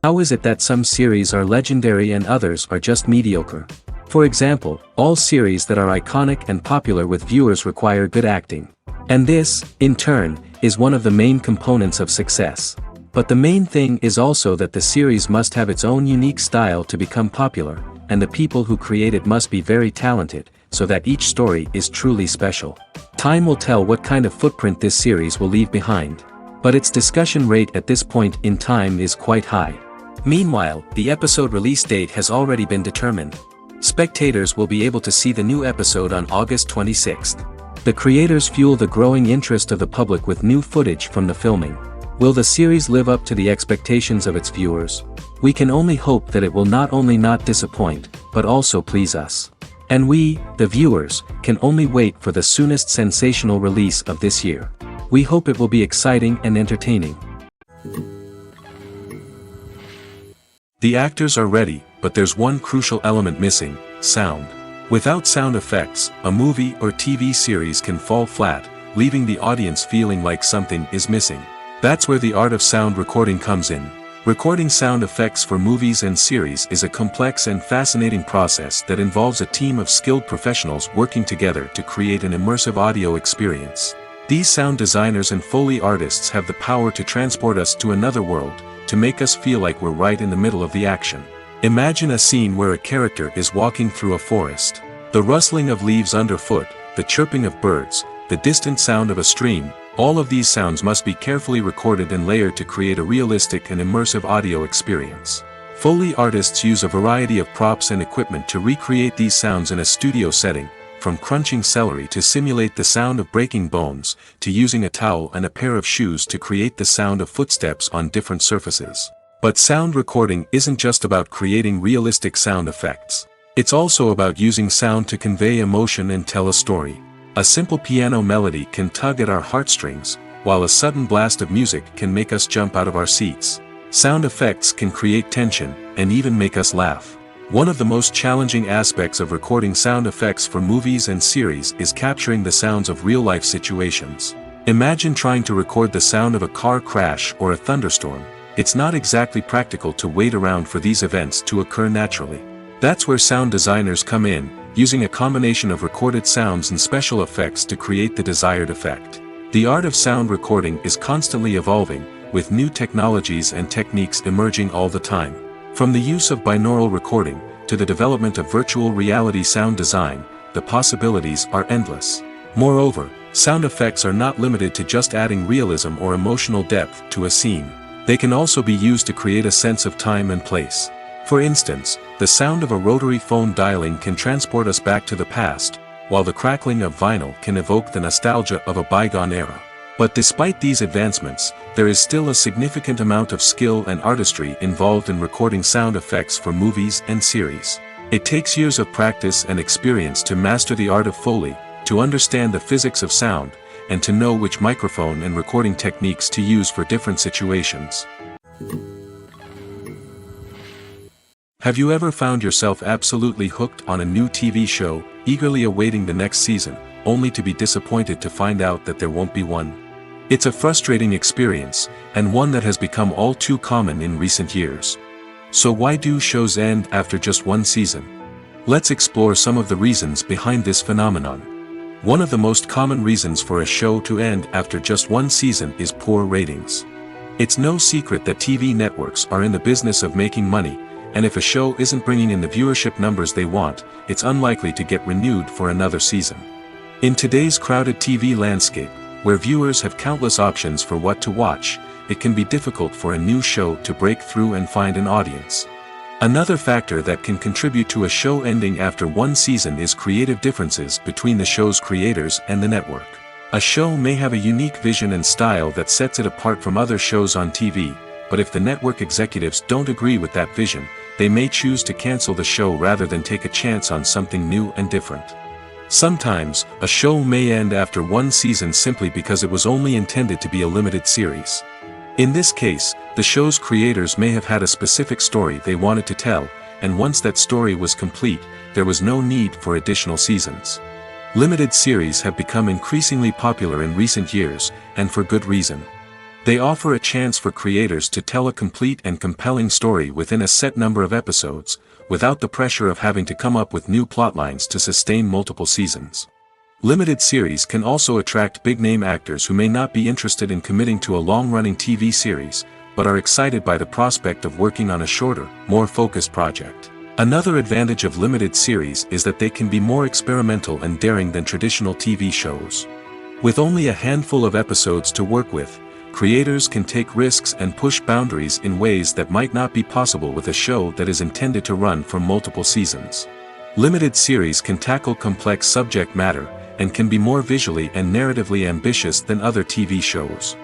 How is it that some series are legendary and others are just mediocre? For example, all series that are iconic and popular with viewers require good acting. And this, in turn, is one of the main components of success. But the main thing is also that the series must have its own unique style to become popular, and the people who create it must be very talented, so that each story is truly special. Time will tell what kind of footprint this series will leave behind. But its discussion rate at this point in time is quite high. Meanwhile, the episode release date has already been determined. Spectators will be able to see the new episode on August 26th. The creators fuel the growing interest of the public with new footage from the filming. Will the series live up to the expectations of its viewers? We can only hope that it will not only not disappoint, but also please us. And we, the viewers, can only wait for the soonest sensational release of this year. We hope it will be exciting and entertaining. The actors are ready, but there's one crucial element missing: sound. Without sound effects, a movie or TV series can fall flat, leaving the audience feeling like something is missing. That's where the art of sound recording comes in. Recording sound effects for movies and series is a complex and fascinating process that involves a team of skilled professionals working together to create an immersive audio experience. These sound designers and Foley artists have the power to transport us to another world, to make us feel like we're right in the middle of the action. Imagine a scene where a character is walking through a forest. The rustling of leaves underfoot, the chirping of birds, the distant sound of a stream, all of these sounds must be carefully recorded and layered to create a realistic and immersive audio experience. Foley artists use a variety of props and equipment to recreate these sounds in a studio setting, from crunching celery to simulate the sound of breaking bones, to using a towel and a pair of shoes to create the sound of footsteps on different surfaces. But sound recording isn't just about creating realistic sound effects. It's also about using sound to convey emotion and tell a story. A simple piano melody can tug at our heartstrings, while a sudden blast of music can make us jump out of our seats. Sound effects can create tension, and even make us laugh. One of the most challenging aspects of recording sound effects for movies and series is capturing the sounds of real-life situations. Imagine trying to record the sound of a car crash or a thunderstorm. It's not exactly practical to wait around for these events to occur naturally. That's where sound designers come in, using a combination of recorded sounds and special effects to create the desired effect. The art of sound recording is constantly evolving, with new technologies and techniques emerging all the time. From the use of binaural recording, to the development of virtual reality sound design, the possibilities are endless. Moreover, sound effects are not limited to just adding realism or emotional depth to a scene. They can also be used to create a sense of time and place. For instance, the sound of a rotary phone dialing can transport us back to the past, while the crackling of vinyl can evoke the nostalgia of a bygone era. But despite these advancements, there is still a significant amount of skill and artistry involved in recording sound effects for movies and series. It takes years of practice and experience to master the art of Foley, to understand the physics of sound, and to know which microphone and recording techniques to use for different situations. Have you ever found yourself absolutely hooked on a new TV show, eagerly awaiting the next season, only to be disappointed to find out that there won't be one? It's a frustrating experience, and one that has become all too common in recent years. So why do shows end after just one season? Let's explore some of the reasons behind this phenomenon. One of the most common reasons for a show to end after just one season is poor ratings. It's no secret that TV networks are in the business of making money, and if a show isn't bringing in the viewership numbers they want, it's unlikely to get renewed for another season. In today's crowded TV landscape, where viewers have countless options for what to watch, it can be difficult for a new show to break through and find an audience. Another factor that can contribute to a show ending after one season is creative differences between the show's creators and the network. A show may have a unique vision and style that sets it apart from other shows on TV, but if the network executives don't agree with that vision, they may choose to cancel the show rather than take a chance on something new and different. Sometimes, a show may end after one season simply because it was only intended to be a limited series. In this case, the show's creators may have had a specific story they wanted to tell, and once that story was complete, there was no need for additional seasons. Limited series have become increasingly popular in recent years, and for good reason. They offer a chance for creators to tell a complete and compelling story within a set number of episodes, without the pressure of having to come up with new plotlines to sustain multiple seasons. Limited series can also attract big-name actors who may not be interested in committing to a long-running TV series, but are excited by the prospect of working on a shorter, more focused project. Another advantage of limited series is that they can be more experimental and daring than traditional TV shows. With only a handful of episodes to work with, creators can take risks and push boundaries in ways that might not be possible with a show that is intended to run for multiple seasons. Limited series can tackle complex subject matter, and can be more visually and narratively ambitious than other TV shows.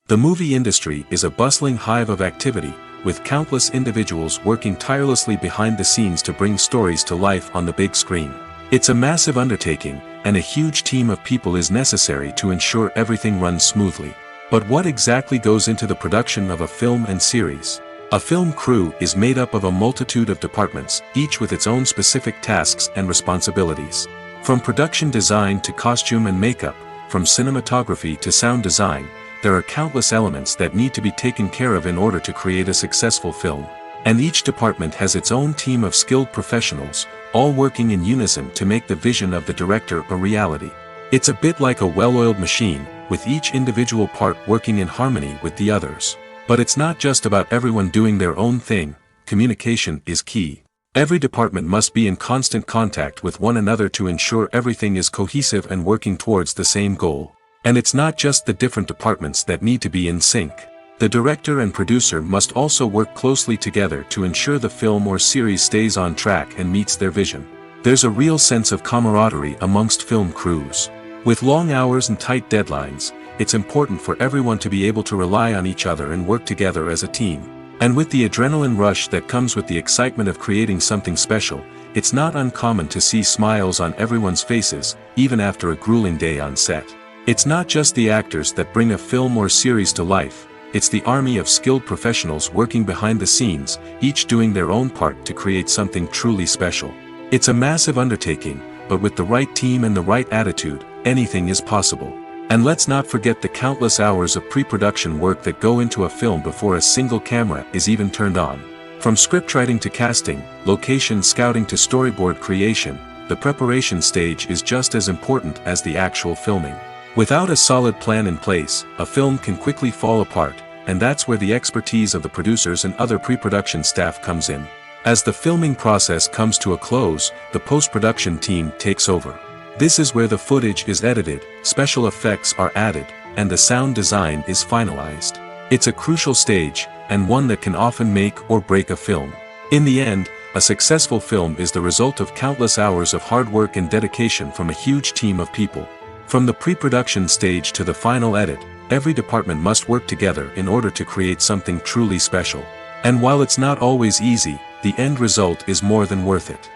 The movie industry is a bustling hive of activity, with countless individuals working tirelessly behind the scenes to bring stories to life on the big screen. It's a massive undertaking, and a huge team of people is necessary to ensure everything runs smoothly. But what exactly goes into the production of a film and series? A film crew is made up of a multitude of departments, each with its own specific tasks and responsibilities. From production design to costume and makeup, from cinematography to sound design, there are countless elements that need to be taken care of in order to create a successful film. And each department has its own team of skilled professionals, all working in unison to make the vision of the director a reality. It's a bit like a well-oiled machine, with each individual part working in harmony with the others. But it's not just about everyone doing their own thing. Communication is key. Every department must be in constant contact with one another to ensure everything is cohesive and working towards the same goal. And it's not just the different departments that need to be in sync. The director and producer must also work closely together to ensure the film or series stays on track and meets their vision. There's a real sense of camaraderie amongst film crews. With long hours and tight deadlines, it's important for everyone to be able to rely on each other and work together as a team. And with the adrenaline rush that comes with the excitement of creating something special, it's not uncommon to see smiles on everyone's faces, even after a grueling day on set. It's not just the actors that bring a film or series to life, it's the army of skilled professionals working behind the scenes, each doing their own part to create something truly special. It's a massive undertaking, but with the right team and the right attitude, anything is possible. And let's not forget the countless hours of pre-production work that go into a film before a single camera is even turned on. From scriptwriting to casting, location scouting to storyboard creation, the preparation stage is just as important as the actual filming. Without a solid plan in place, a film can quickly fall apart, and that's where the expertise of the producers and other pre-production staff comes in. As the filming process comes to a close, the post-production team takes over. This is where the footage is edited, special effects are added, and the sound design is finalized. It's a crucial stage, and one that can often make or break a film. In the end, a successful film is the result of countless hours of hard work and dedication from a huge team of people. From the pre-production stage to the final edit, every department must work together in order to create something truly special. And while it's not always easy, the end result is more than worth it.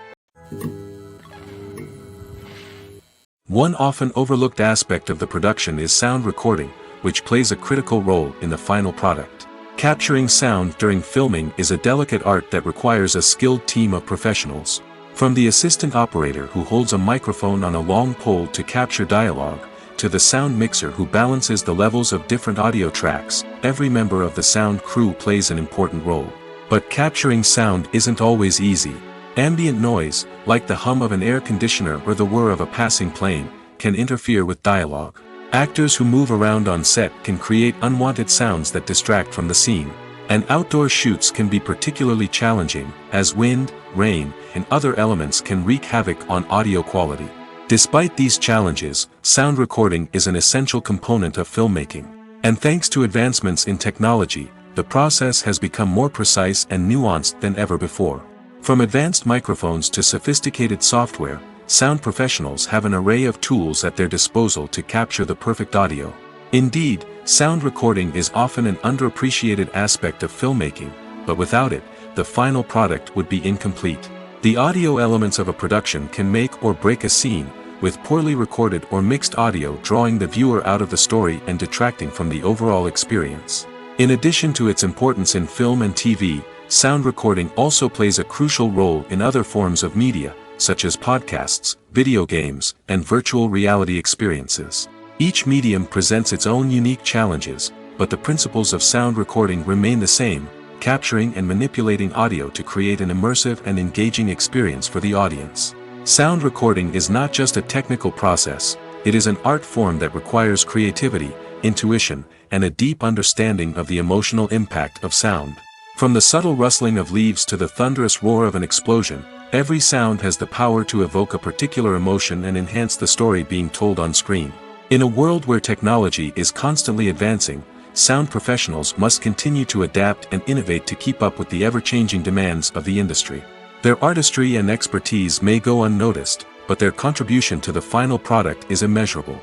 One often overlooked aspect of the production is sound recording, which plays a critical role in the final product. Capturing sound during filming is a delicate art that requires a skilled team of professionals. From the assistant operator who holds a microphone on a long pole to capture dialogue, to the sound mixer who balances the levels of different audio tracks, every member of the sound crew plays an important role. But capturing sound isn't always easy. Ambient noise, like the hum of an air conditioner or the whir of a passing plane, can interfere with dialogue. Actors who move around on set can create unwanted sounds that distract from the scene. And outdoor shoots can be particularly challenging, as wind, rain, and other elements can wreak havoc on audio quality. Despite these challenges, sound recording is an essential component of filmmaking. And thanks to advancements in technology, the process has become more precise and nuanced than ever before. From advanced microphones to sophisticated software, sound professionals have an array of tools at their disposal to capture the perfect audio. Indeed, sound recording is often an underappreciated aspect of filmmaking, but without it, the final product would be incomplete. The audio elements of a production can make or break a scene, with poorly recorded or mixed audio drawing the viewer out of the story and detracting from the overall experience. In addition to its importance in film and TV, sound recording also plays a crucial role in other forms of media, such as podcasts, video games, and virtual reality experiences. Each medium presents its own unique challenges, but the principles of sound recording remain the same, capturing and manipulating audio to create an immersive and engaging experience for the audience. Sound recording is not just a technical process, it is an art form that requires creativity, intuition, and a deep understanding of the emotional impact of sound. From the subtle rustling of leaves to the thunderous roar of an explosion, every sound has the power to evoke a particular emotion and enhance the story being told on screen. In a world where technology is constantly advancing, sound professionals must continue to adapt and innovate to keep up with the ever-changing demands of the industry. Their artistry and expertise may go unnoticed, but their contribution to the final product is immeasurable.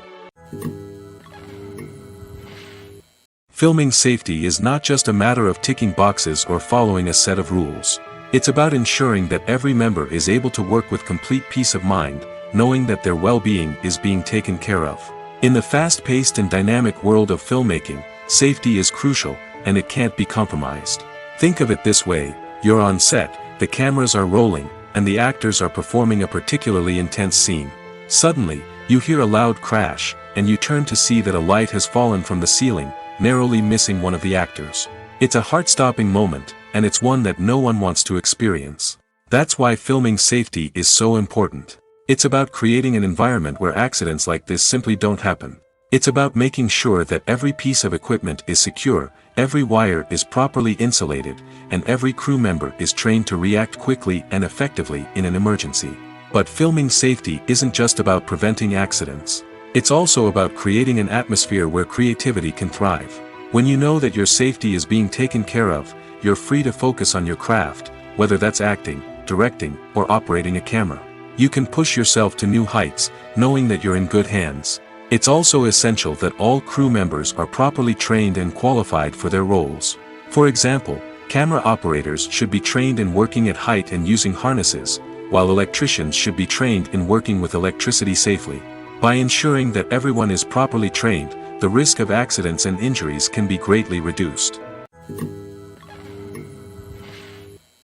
Filming safety is not just a matter of ticking boxes or following a set of rules. It's about ensuring that every member is able to work with complete peace of mind, knowing that their well-being is being taken care of. In the fast-paced and dynamic world of filmmaking, safety is crucial, and it can't be compromised. Think of it this way: you're on set, the cameras are rolling, and the actors are performing a particularly intense scene. Suddenly, you hear a loud crash, and you turn to see that a light has fallen from the ceiling, narrowly missing one of the actors. It's a heart-stopping moment, and it's one that no one wants to experience. That's why filming safety is so important. It's about creating an environment where accidents like this simply don't happen. It's about making sure that every piece of equipment is secure, every wire is properly insulated, and every crew member is trained to react quickly and effectively in an emergency. But filming safety isn't just about preventing accidents. It's also about creating an atmosphere where creativity can thrive. When you know that your safety is being taken care of, you're free to focus on your craft, whether that's acting, directing, or operating a camera. You can push yourself to new heights, knowing that you're in good hands. It's also essential that all crew members are properly trained and qualified for their roles. For example, camera operators should be trained in working at height and using harnesses, while electricians should be trained in working with electricity safely. By ensuring that everyone is properly trained, the risk of accidents and injuries can be greatly reduced.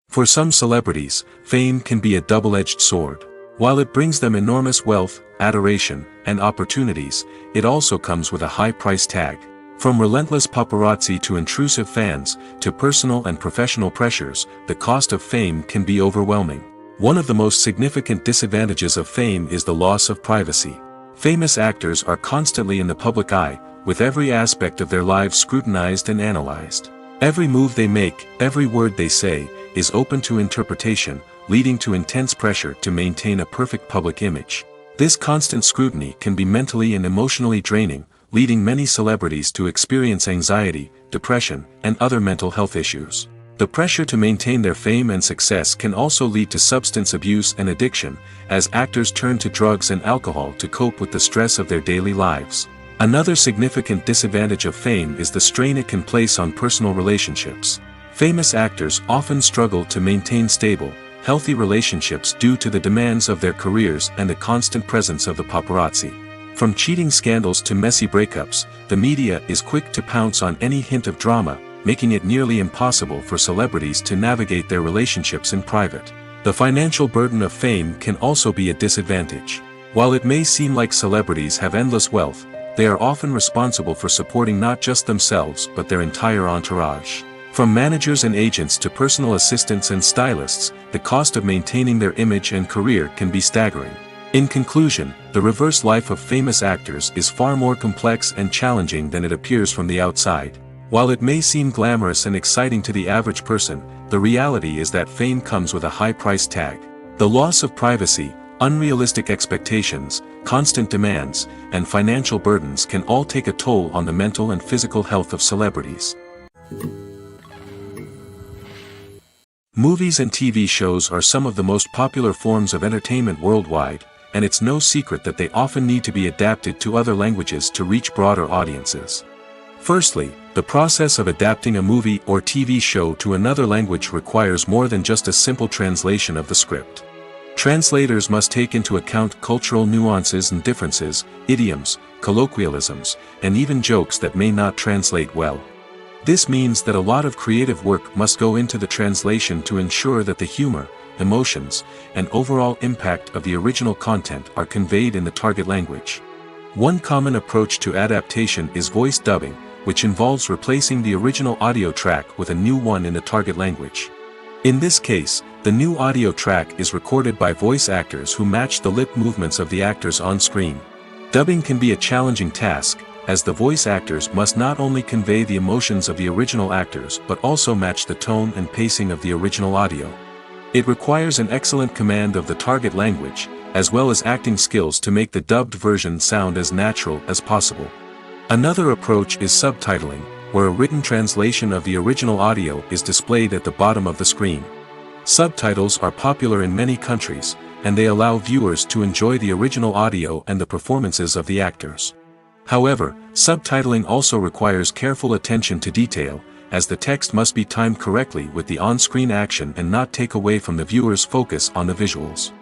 For some celebrities, fame can be a double-edged sword. While it brings them enormous wealth, adoration, and opportunities, it also comes with a high price tag. From relentless paparazzi to intrusive fans, to personal and professional pressures, the cost of fame can be overwhelming. One of the most significant disadvantages of fame is the loss of privacy. Famous actors are constantly in the public eye, with every aspect of their lives scrutinized and analyzed. Every move they make, every word they say, is open to interpretation, leading to intense pressure to maintain a perfect public image. This constant scrutiny can be mentally and emotionally draining, leading many celebrities to experience anxiety, depression, and other mental health issues. The pressure to maintain their fame and success can also lead to substance abuse and addiction, as actors turn to drugs and alcohol to cope with the stress of their daily lives. Another significant disadvantage of fame is the strain it can place on personal relationships. Famous actors often struggle to maintain stable, healthy relationships due to the demands of their careers and the constant presence of the paparazzi. From cheating scandals to messy breakups, the media is quick to pounce on any hint of drama, making it nearly impossible for celebrities to navigate their relationships in private. The financial burden of fame can also be a disadvantage. While it may seem like celebrities have endless wealth, they are often responsible for supporting not just themselves but their entire entourage. From managers and agents to personal assistants and stylists, the cost of maintaining their image and career can be staggering. In conclusion, the reverse life of famous actors is far more complex and challenging than it appears from the outside. While it may seem glamorous and exciting to the average person, the reality is that fame comes with a high price tag. The loss of privacy, unrealistic expectations, constant demands, and financial burdens can all take a toll on the mental and physical health of celebrities. Movies and TV shows are some of the most popular forms of entertainment worldwide, and it's no secret that they often need to be adapted to other languages to reach broader audiences. Firstly, the process of adapting a movie or TV show to another language requires more than just a simple translation of the script. Translators must take into account cultural nuances and differences, idioms, colloquialisms, and even jokes that may not translate well. This means that a lot of creative work must go into the translation to ensure that the humor, emotions, and overall impact of the original content are conveyed in the target language. One common approach to adaptation is voice dubbing, which involves replacing the original audio track with a new one in the target language. In this case, the new audio track is recorded by voice actors who match the lip movements of the actors on screen. Dubbing can be a challenging task, as the voice actors must not only convey the emotions of the original actors but also match the tone and pacing of the original audio. It requires an excellent command of the target language, as well as acting skills to make the dubbed version sound as natural as possible. Another approach is subtitling, where a written translation of the original audio is displayed at the bottom of the screen. Subtitles are popular in many countries, and they allow viewers to enjoy the original audio and the performances of the actors. However, subtitling also requires careful attention to detail, as the text must be timed correctly with the on-screen action and not take away from the viewer's focus on the visuals.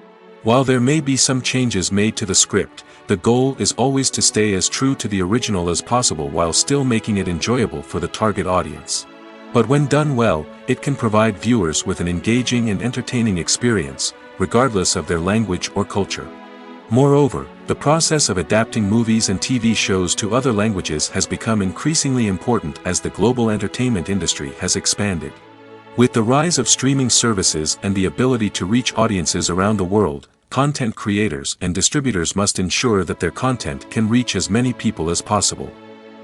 While there may be some changes made to the script, the goal is always to stay as true to the original as possible while still making it enjoyable for the target audience. But when done well, it can provide viewers with an engaging and entertaining experience, regardless of their language or culture. Moreover, the process of adapting movies and TV shows to other languages has become increasingly important as the global entertainment industry has expanded. With the rise of streaming services and the ability to reach audiences around the world, content creators and distributors must ensure that their content can reach as many people as possible.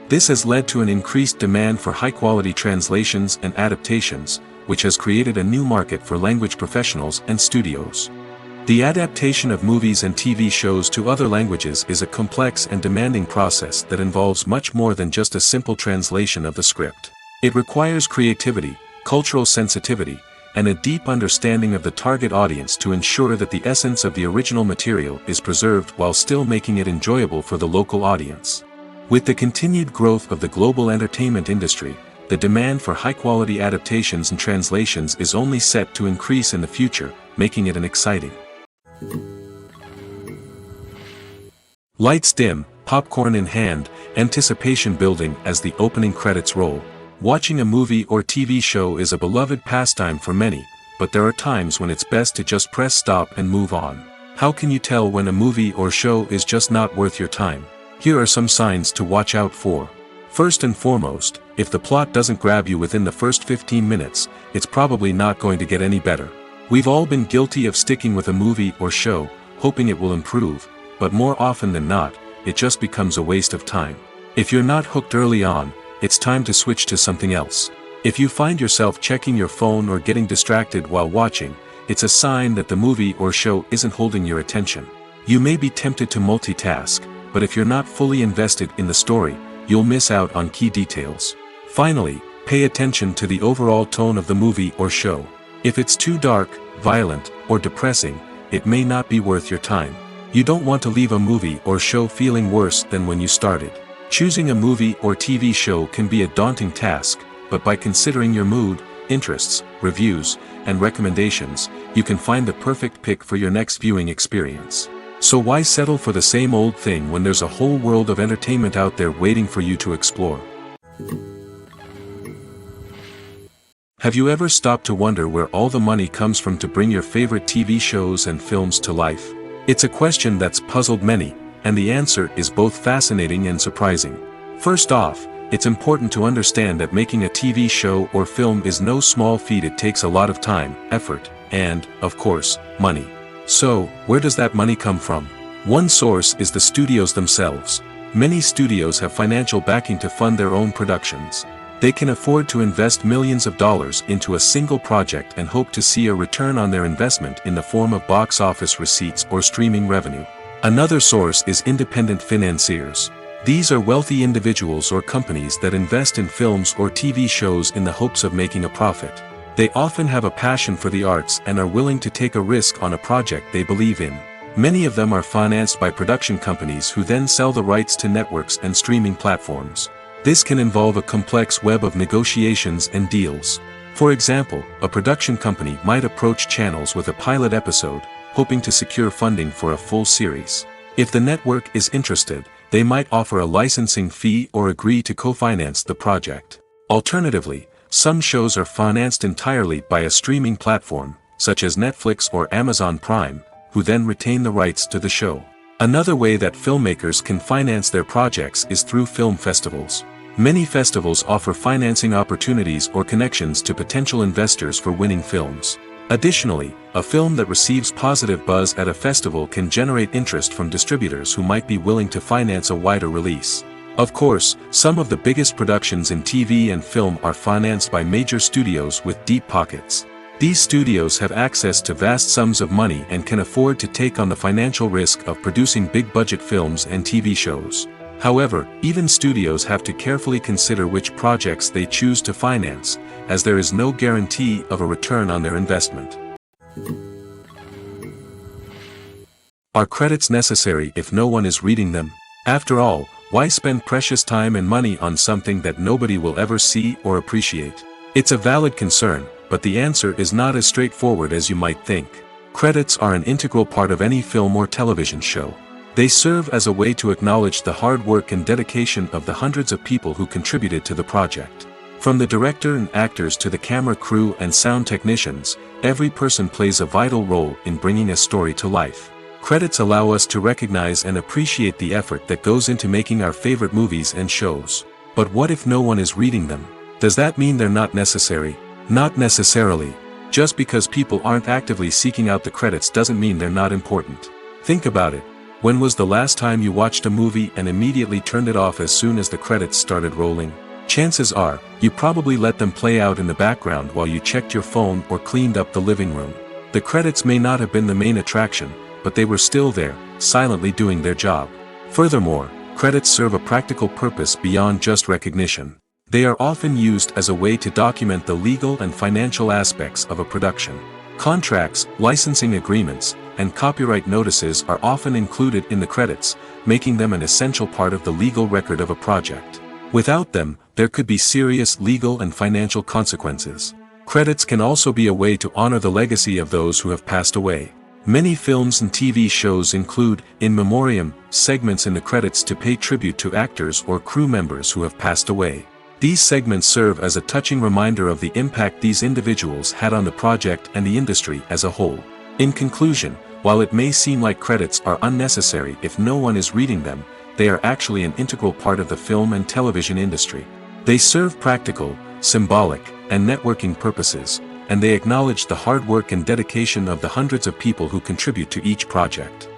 This has led to an increased demand for high-quality translations and adaptations, which has created a new market for language professionals and studios. The adaptation of movies and TV shows to other languages is a complex and demanding process that involves much more than just a simple translation of the script. It requires creativity, cultural sensitivity, and a deep understanding of the target audience to ensure that the essence of the original material is preserved while still making it enjoyable for the local audience. With the continued growth of the global entertainment industry, the demand for high-quality adaptations and translations is only set to increase in the future, making it an exciting. Lights dim, popcorn in hand, anticipation building as the opening credits roll. Watching a movie or TV show is a beloved pastime for many, but there are times when it's best to just press stop and move on. How can you tell when a movie or show is just not worth your time? Here are some signs to watch out for. First and foremost, if the plot doesn't grab you within the first 15 minutes, it's probably not going to get any better. We've all been guilty of sticking with a movie or show, hoping it will improve, but more often than not, it just becomes a waste of time. If you're not hooked early on, it's time to switch to something else. If you find yourself checking your phone or getting distracted while watching, it's a sign that the movie or show isn't holding your attention. You may be tempted to multitask, but if you're not fully invested in the story, you'll miss out on key details. Finally, pay attention to the overall tone of the movie or show. If it's too dark, violent, or depressing, it may not be worth your time. You don't want to leave a movie or show feeling worse than when you started. Choosing a movie or TV show can be a daunting task, but by considering your mood, interests, reviews, and recommendations, you can find the perfect pick for your next viewing experience. So why settle for the same old thing when there's a whole world of entertainment out there waiting for you to explore? Have you ever stopped to wonder where all the money comes from to bring your favorite TV shows and films to life? It's a question that's puzzled many, and the answer is both fascinating and surprising. First off, it's important to understand that making a TV show or film is no small feat. It takes a lot of time, effort, and, of course, money. So, where does that money come from? One source is the studios themselves. Many studios have financial backing to fund their own productions. They can afford to invest millions of dollars into a single project and hope to see a return on their investment in the form of box office receipts or streaming revenue. Another source is independent financiers. These are wealthy individuals or companies that invest in films or TV shows in the hopes of making a profit. They often have a passion for the arts and are willing to take a risk on a project they believe in. Many of them are financed by production companies who then sell the rights to networks and streaming platforms. This can involve a complex web of negotiations and deals. For example, a production company might approach channels with a pilot episode, hoping to secure funding for a full series. If the network is interested, they might offer a licensing fee or agree to co-finance the project. Alternatively, some shows are financed entirely by a streaming platform, such as Netflix or Amazon Prime, who then retain the rights to the show. Another way that filmmakers can finance their projects is through film festivals. Many festivals offer financing opportunities or connections to potential investors for winning films. Additionally, a film that receives positive buzz at a festival can generate interest from distributors who might be willing to finance a wider release. Of course, some of the biggest productions in TV and film are financed by major studios with deep pockets. These studios have access to vast sums of money and can afford to take on the financial risk of producing big-budget films and TV shows. However, even studios have to carefully consider which projects they choose to finance, as there is no guarantee of a return on their investment. Are credits necessary if no one is reading them? After all, why spend precious time and money on something that nobody will ever see or appreciate? It's a valid concern, but the answer is not as straightforward as you might think. Credits are an integral part of any film or television show. They serve as a way to acknowledge the hard work and dedication of the hundreds of people who contributed to the project. From the director and actors to the camera crew and sound technicians, every person plays a vital role in bringing a story to life. Credits allow us to recognize and appreciate the effort that goes into making our favorite movies and shows. But what if no one is reading them? Does that mean they're not necessary? Not necessarily. Just because people aren't actively seeking out the credits doesn't mean they're not important. Think about it. When was the last time you watched a movie and immediately turned it off as soon as the credits started rolling? Chances are, you probably let them play out in the background while you checked your phone or cleaned up the living room. The credits may not have been the main attraction, but they were still there, silently doing their job. Furthermore, credits serve a practical purpose beyond just recognition. They are often used as a way to document the legal and financial aspects of a production. Contracts, licensing agreements, and copyright notices are often included in the credits, making them an essential part of the legal record of a project. Without them, there could be serious legal and financial consequences. Credits can also be a way to honor the legacy of those who have passed away. Many films and TV shows include, in memoriam, segments in the credits to pay tribute to actors or crew members who have passed away. These segments serve as a touching reminder of the impact these individuals had on the project and the industry as a whole. In conclusion, while it may seem like credits are unnecessary if no one is reading them, they are actually an integral part of the film and television industry. They serve practical, symbolic, and networking purposes, and they acknowledge the hard work and dedication of the hundreds of people who contribute to each project.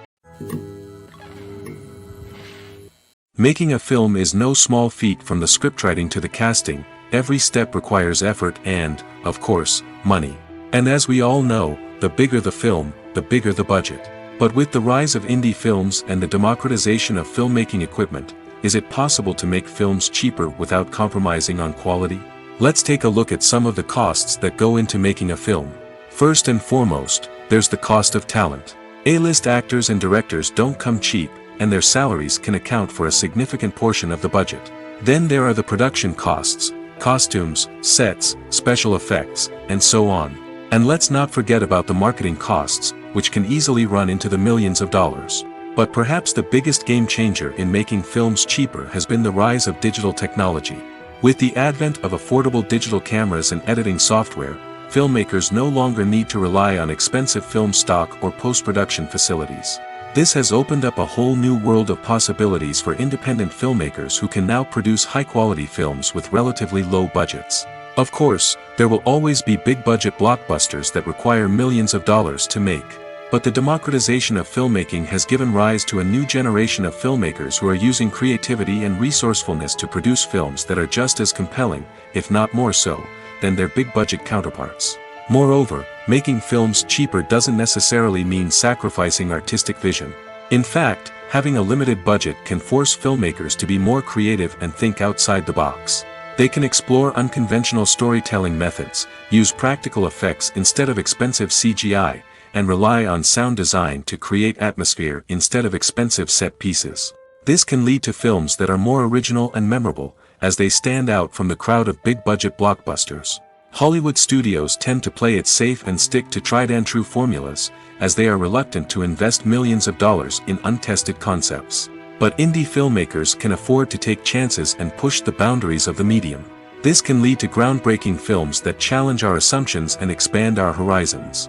Making a film is no small feat. From the scriptwriting to the casting, every step requires effort and, of course, money. And as we all know, the bigger the film, the bigger the budget. But with the rise of indie films and the democratization of filmmaking equipment, is it possible to make films cheaper without compromising on quality? Let's take a look at some of the costs that go into making a film. First and foremost, there's the cost of talent. A-list actors and directors don't come cheap, and their salaries can account for a significant portion of the budget. Then there are the production costs, costumes, sets, special effects, and so on. And let's not forget about the marketing costs, which can easily run into the millions of dollars. But perhaps the biggest game changer in making films cheaper has been the rise of digital technology. With the advent of affordable digital cameras and editing software, filmmakers no longer need to rely on expensive film stock or post-production facilities. This has opened up a whole new world of possibilities for independent filmmakers who can now produce high-quality films with relatively low budgets. Of course, there will always be big-budget blockbusters that require millions of dollars to make. But the democratization of filmmaking has given rise to a new generation of filmmakers who are using creativity and resourcefulness to produce films that are just as compelling, if not more so, than their big-budget counterparts. Moreover, making films cheaper doesn't necessarily mean sacrificing artistic vision. In fact, having a limited budget can force filmmakers to be more creative and think outside the box. They can explore unconventional storytelling methods, use practical effects instead of expensive CGI, and rely on sound design to create atmosphere instead of expensive set pieces. This can lead to films that are more original and memorable, as they stand out from the crowd of big-budget blockbusters. Hollywood studios tend to play it safe and stick to tried-and-true formulas, as they are reluctant to invest millions of dollars in untested concepts. But indie filmmakers can afford to take chances and push the boundaries of the medium. This can lead to groundbreaking films that challenge our assumptions and expand our horizons.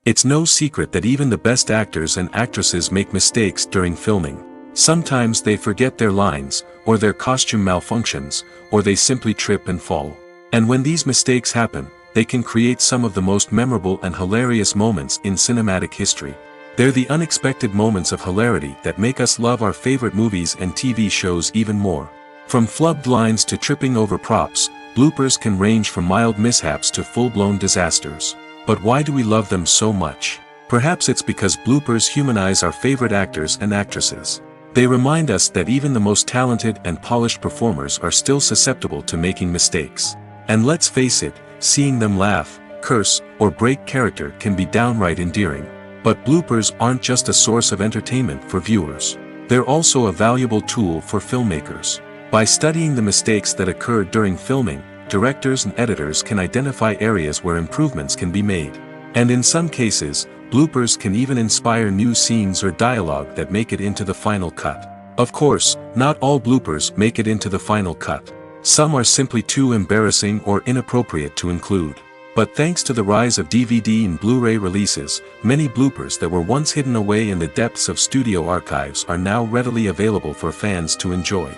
It's no secret that even the best actors and actresses make mistakes during filming. Sometimes they forget their lines, or their costume malfunctions, or they simply trip and fall. And when these mistakes happen, they can create some of the most memorable and hilarious moments in cinematic history. They're the unexpected moments of hilarity that make us love our favorite movies and TV shows even more. From flubbed lines to tripping over props, bloopers can range from mild mishaps to full-blown disasters. But why do we love them so much? Perhaps it's because bloopers humanize our favorite actors and actresses. They remind us that even the most talented and polished performers are still susceptible to making mistakes. And let's face it, seeing them laugh, curse, or break character can be downright endearing. But bloopers aren't just a source of entertainment for viewers. They're also a valuable tool for filmmakers. By studying the mistakes that occur during filming, directors and editors can identify areas where improvements can be made. And in some cases, bloopers can even inspire new scenes or dialogue that make it into the final cut. Of course, not all bloopers make it into the final cut. Some are simply too embarrassing or inappropriate to include. But thanks to the rise of DVD and Blu-ray releases, many bloopers that were once hidden away in the depths of studio archives are now readily available for fans to enjoy.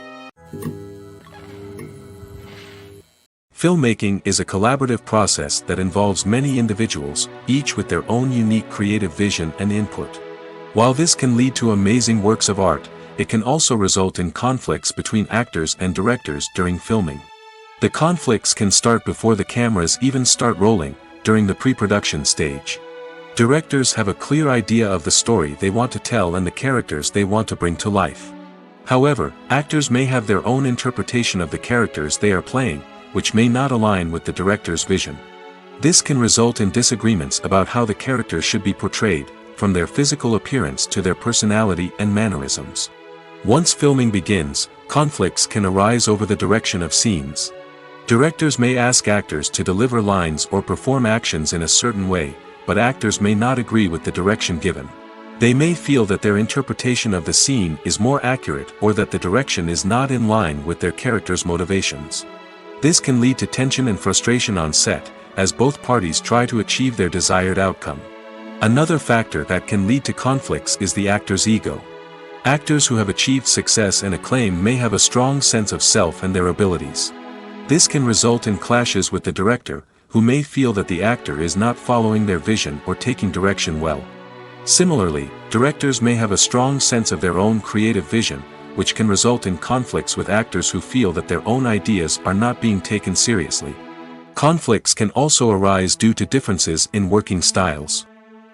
Filmmaking is a collaborative process that involves many individuals, each with their own unique creative vision and input. While this can lead to amazing works of art, it can also result in conflicts between actors and directors during filming. The conflicts can start before the cameras even start rolling, during the pre-production stage. Directors have a clear idea of the story they want to tell and the characters they want to bring to life. However, actors may have their own interpretation of the characters they are playing, which may not align with the director's vision. This can result in disagreements about how the characters should be portrayed, from their physical appearance to their personality and mannerisms. Once filming begins, conflicts can arise over the direction of scenes. Directors may ask actors to deliver lines or perform actions in a certain way, but actors may not agree with the direction given. They may feel that their interpretation of the scene is more accurate or that the direction is not in line with their character's motivations. This can lead to tension and frustration on set, as both parties try to achieve their desired outcome. Another factor that can lead to conflicts is the actor's ego. Actors who have achieved success and acclaim may have a strong sense of self and their abilities. This can result in clashes with the director, who may feel that the actor is not following their vision or taking direction well. Similarly, directors may have a strong sense of their own creative vision, which can result in conflicts with actors who feel that their own ideas are not being taken seriously. Conflicts can also arise due to differences in working styles.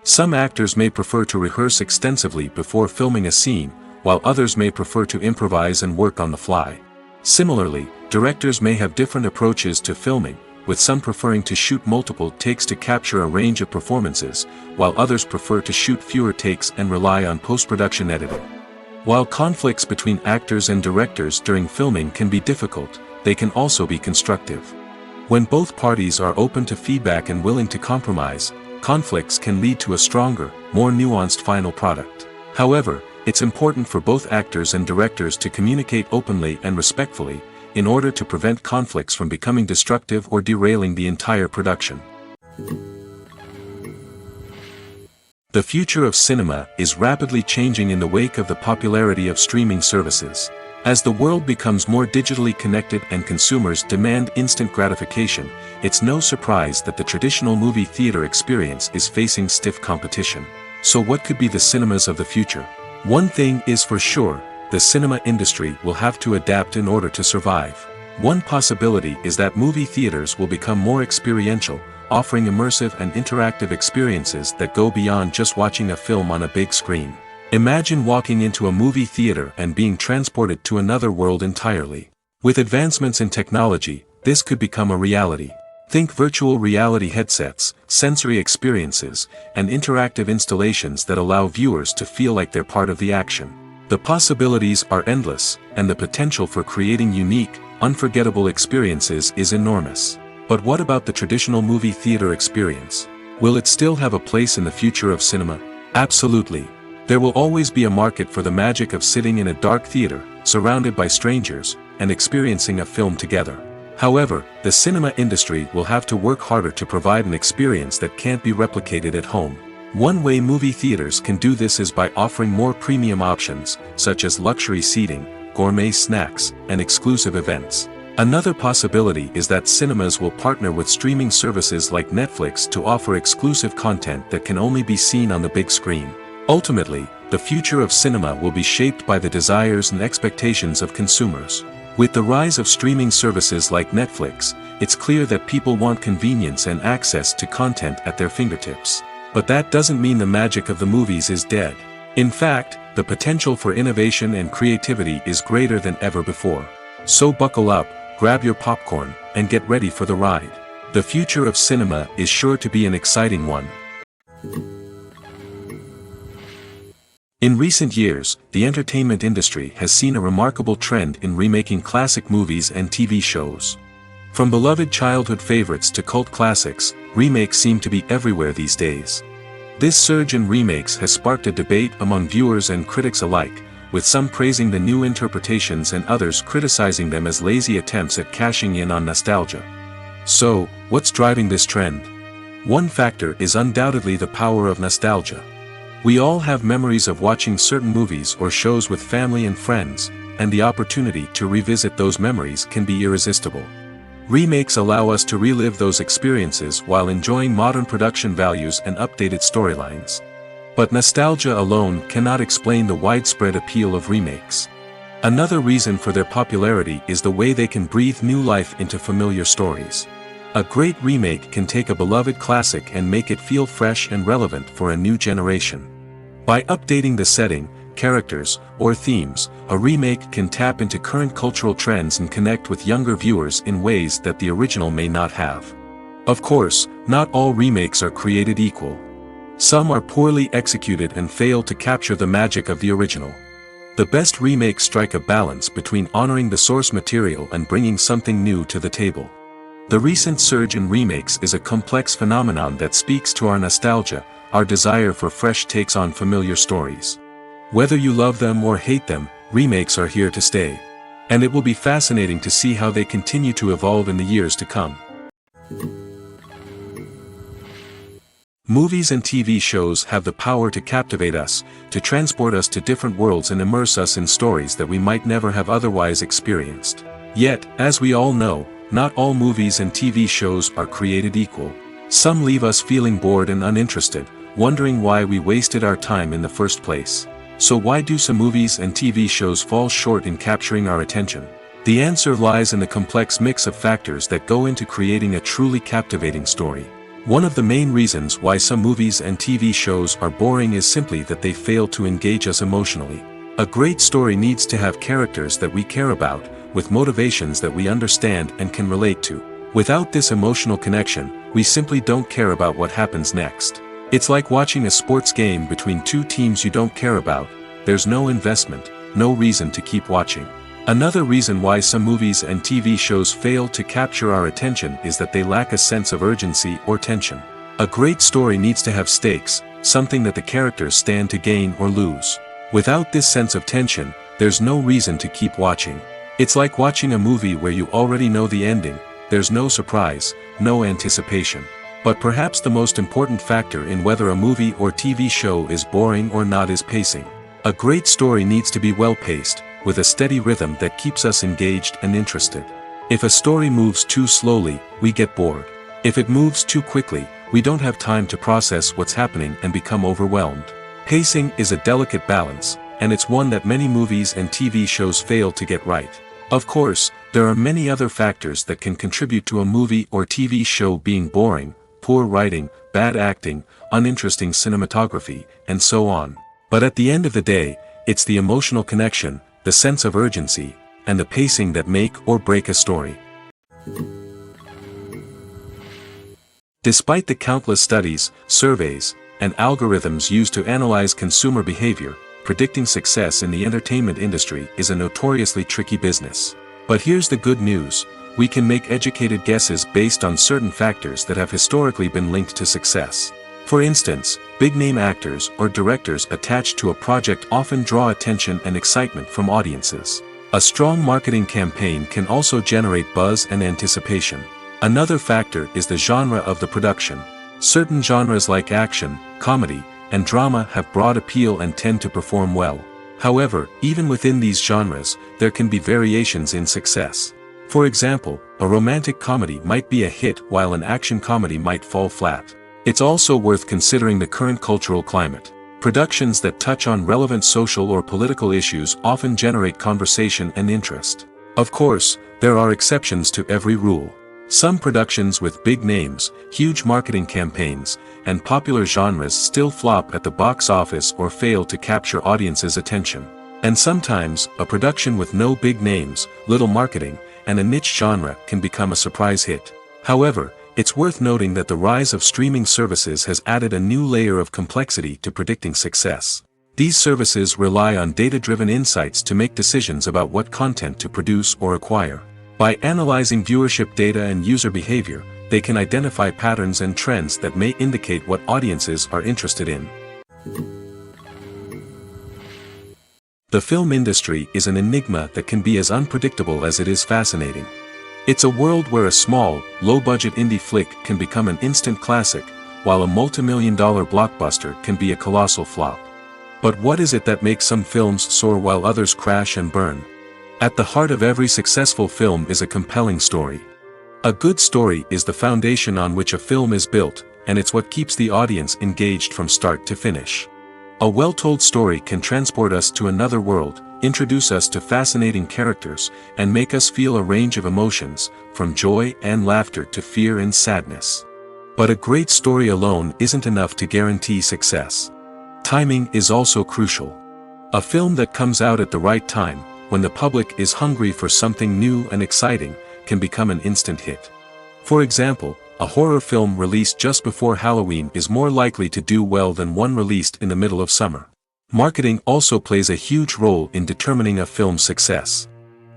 Some actors may prefer to rehearse extensively before filming a scene, while others may prefer to improvise and work on the fly. Similarly, directors may have different approaches to filming, with some preferring to shoot multiple takes to capture a range of performances, while others prefer to shoot fewer takes and rely on post-production editing. While conflicts between actors and directors during filming can be difficult, they can also be constructive. When both parties are open to feedback and willing to compromise, conflicts can lead to a stronger, more nuanced final product. However, it's important for both actors and directors to communicate openly and respectfully, in order to prevent conflicts from becoming destructive or derailing the entire production. The future of cinema is rapidly changing in the wake of the popularity of streaming services. As the world becomes more digitally connected and consumers demand instant gratification, it's no surprise that the traditional movie theater experience is facing stiff competition. So what could be the cinemas of the future? One thing is for sure, the cinema industry will have to adapt in order to survive. One possibility is that movie theaters will become more experiential, offering immersive and interactive experiences that go beyond just watching a film on a big screen. Imagine walking into a movie theater and being transported to another world entirely. With advancements in technology, this could become a reality. Think virtual reality headsets, sensory experiences, and interactive installations that allow viewers to feel like they're part of the action. The possibilities are endless, and the potential for creating unique, unforgettable experiences is enormous. But what about the traditional movie theater experience? Will it still have a place in the future of cinema? Absolutely. There will always be a market for the magic of sitting in a dark theater, surrounded by strangers, and experiencing a film together. However, the cinema industry will have to work harder to provide an experience that can't be replicated at home. One way movie theaters can do this is by offering more premium options, such as luxury seating, gourmet snacks, and exclusive events. Another possibility is that cinemas will partner with streaming services like Netflix to offer exclusive content that can only be seen on the big screen. Ultimately, the future of cinema will be shaped by the desires and expectations of consumers. With the rise of streaming services like Netflix, it's clear that people want convenience and access to content at their fingertips. But that doesn't mean the magic of the movies is dead. In fact, the potential for innovation and creativity is greater than ever before. So buckle up, grab your popcorn, and get ready for the ride. The future of cinema is sure to be an exciting one. In recent years, the entertainment industry has seen a remarkable trend in remaking classic movies and TV shows. From beloved childhood favorites to cult classics, remakes seem to be everywhere these days. This surge in remakes has sparked a debate among viewers and critics alike, with some praising the new interpretations and others criticizing them as lazy attempts at cashing in on nostalgia. So, what's driving this trend? One factor is undoubtedly the power of nostalgia. We all have memories of watching certain movies or shows with family and friends, and the opportunity to revisit those memories can be irresistible. Remakes allow us to relive those experiences while enjoying modern production values and updated storylines. But nostalgia alone cannot explain the widespread appeal of remakes. Another reason for their popularity is the way they can breathe new life into familiar stories. A great remake can take a beloved classic and make it feel fresh and relevant for a new generation. By updating the setting, characters, or themes, a remake can tap into current cultural trends and connect with younger viewers in ways that the original may not have. Of course, not all remakes are created equal. Some are poorly executed and fail to capture the magic of the original. The best remakes strike a balance between honoring the source material and bringing something new to the table. The recent surge in remakes is a complex phenomenon that speaks to our nostalgia, our desire for fresh takes on familiar stories. Whether you love them or hate them, remakes are here to stay. And it will be fascinating to see how they continue to evolve in the years to come. Movies and TV shows have the power to captivate us, to transport us to different worlds and immerse us in stories that we might never have otherwise experienced. Yet, as we all know, not all movies and TV shows are created equal. Some leave us feeling bored and uninterested, wondering why we wasted our time in the first place. So why do some movies and TV shows fall short in capturing our attention? The answer lies in the complex mix of factors that go into creating a truly captivating story. One of the main reasons why some movies and TV shows are boring is simply that they fail to engage us emotionally. A great story needs to have characters that we care about, with motivations that we understand and can relate to. Without this emotional connection, we simply don't care about what happens next. It's like watching a sports game between two teams you don't care about. There's no investment, no reason to keep watching. Another reason why some movies and TV shows fail to capture our attention is that they lack a sense of urgency or tension. A great story needs to have stakes, something that the characters stand to gain or lose. Without this sense of tension, there's no reason to keep watching. It's like watching a movie where you already know the ending. There's no surprise, no anticipation. But perhaps the most important factor in whether a movie or TV show is boring or not is pacing. A great story needs to be well-paced, with a steady rhythm that keeps us engaged and interested. If a story moves too slowly, we get bored. If it moves too quickly, we don't have time to process what's happening and become overwhelmed. Pacing is a delicate balance, and it's one that many movies and TV shows fail to get right. Of course, there are many other factors that can contribute to a movie or TV show being boring: poor writing, bad acting, uninteresting cinematography, and so on. But at the end of the day, it's the emotional connection, the sense of urgency, and the pacing that make or break a story. Despite the countless studies, surveys, and algorithms used to analyze consumer behavior, predicting success in the entertainment industry is a notoriously tricky business. But here's the good news: we can make educated guesses based on certain factors that have historically been linked to success. For instance, big-name actors or directors attached to a project often draw attention and excitement from audiences. A strong marketing campaign can also generate buzz and anticipation. Another factor is the genre of the production. Certain genres like action, comedy, and drama have broad appeal and tend to perform well. However, even within these genres, there can be variations in success. For example, a romantic comedy might be a hit while an action comedy might fall flat. It's also worth considering the current cultural climate. Productions that touch on relevant social or political issues often generate conversation and interest. Of course, there are exceptions to every rule. Some productions with big names, huge marketing campaigns, and popular genres still flop at the box office or fail to capture audiences' attention. And sometimes, a production with no big names, little marketing, and a niche genre can become a surprise hit. However, it's worth noting that the rise of streaming services has added a new layer of complexity to predicting success. These services rely on data-driven insights to make decisions about what content to produce or acquire. By analyzing viewership data and user behavior, they can identify patterns and trends that may indicate what audiences are interested in. The film industry is an enigma that can be as unpredictable as it is fascinating. It's a world where a small, low-budget indie flick can become an instant classic, while a multi-million-dollar blockbuster can be a colossal flop. But what is it that makes some films soar while others crash and burn? At the heart of every successful film is a compelling story. A good story is the foundation on which a film is built, and it's what keeps the audience engaged from start to finish. A well-told story can transport us to another world, introduce us to fascinating characters, and make us feel a range of emotions, from joy and laughter to fear and sadness. But a great story alone isn't enough to guarantee success. Timing is also crucial. A film that comes out at the right time, when the public is hungry for something new and exciting, can become an instant hit. For example, a horror film released just before Halloween is more likely to do well than one released in the middle of summer. Marketing also plays a huge role in determining a film's success.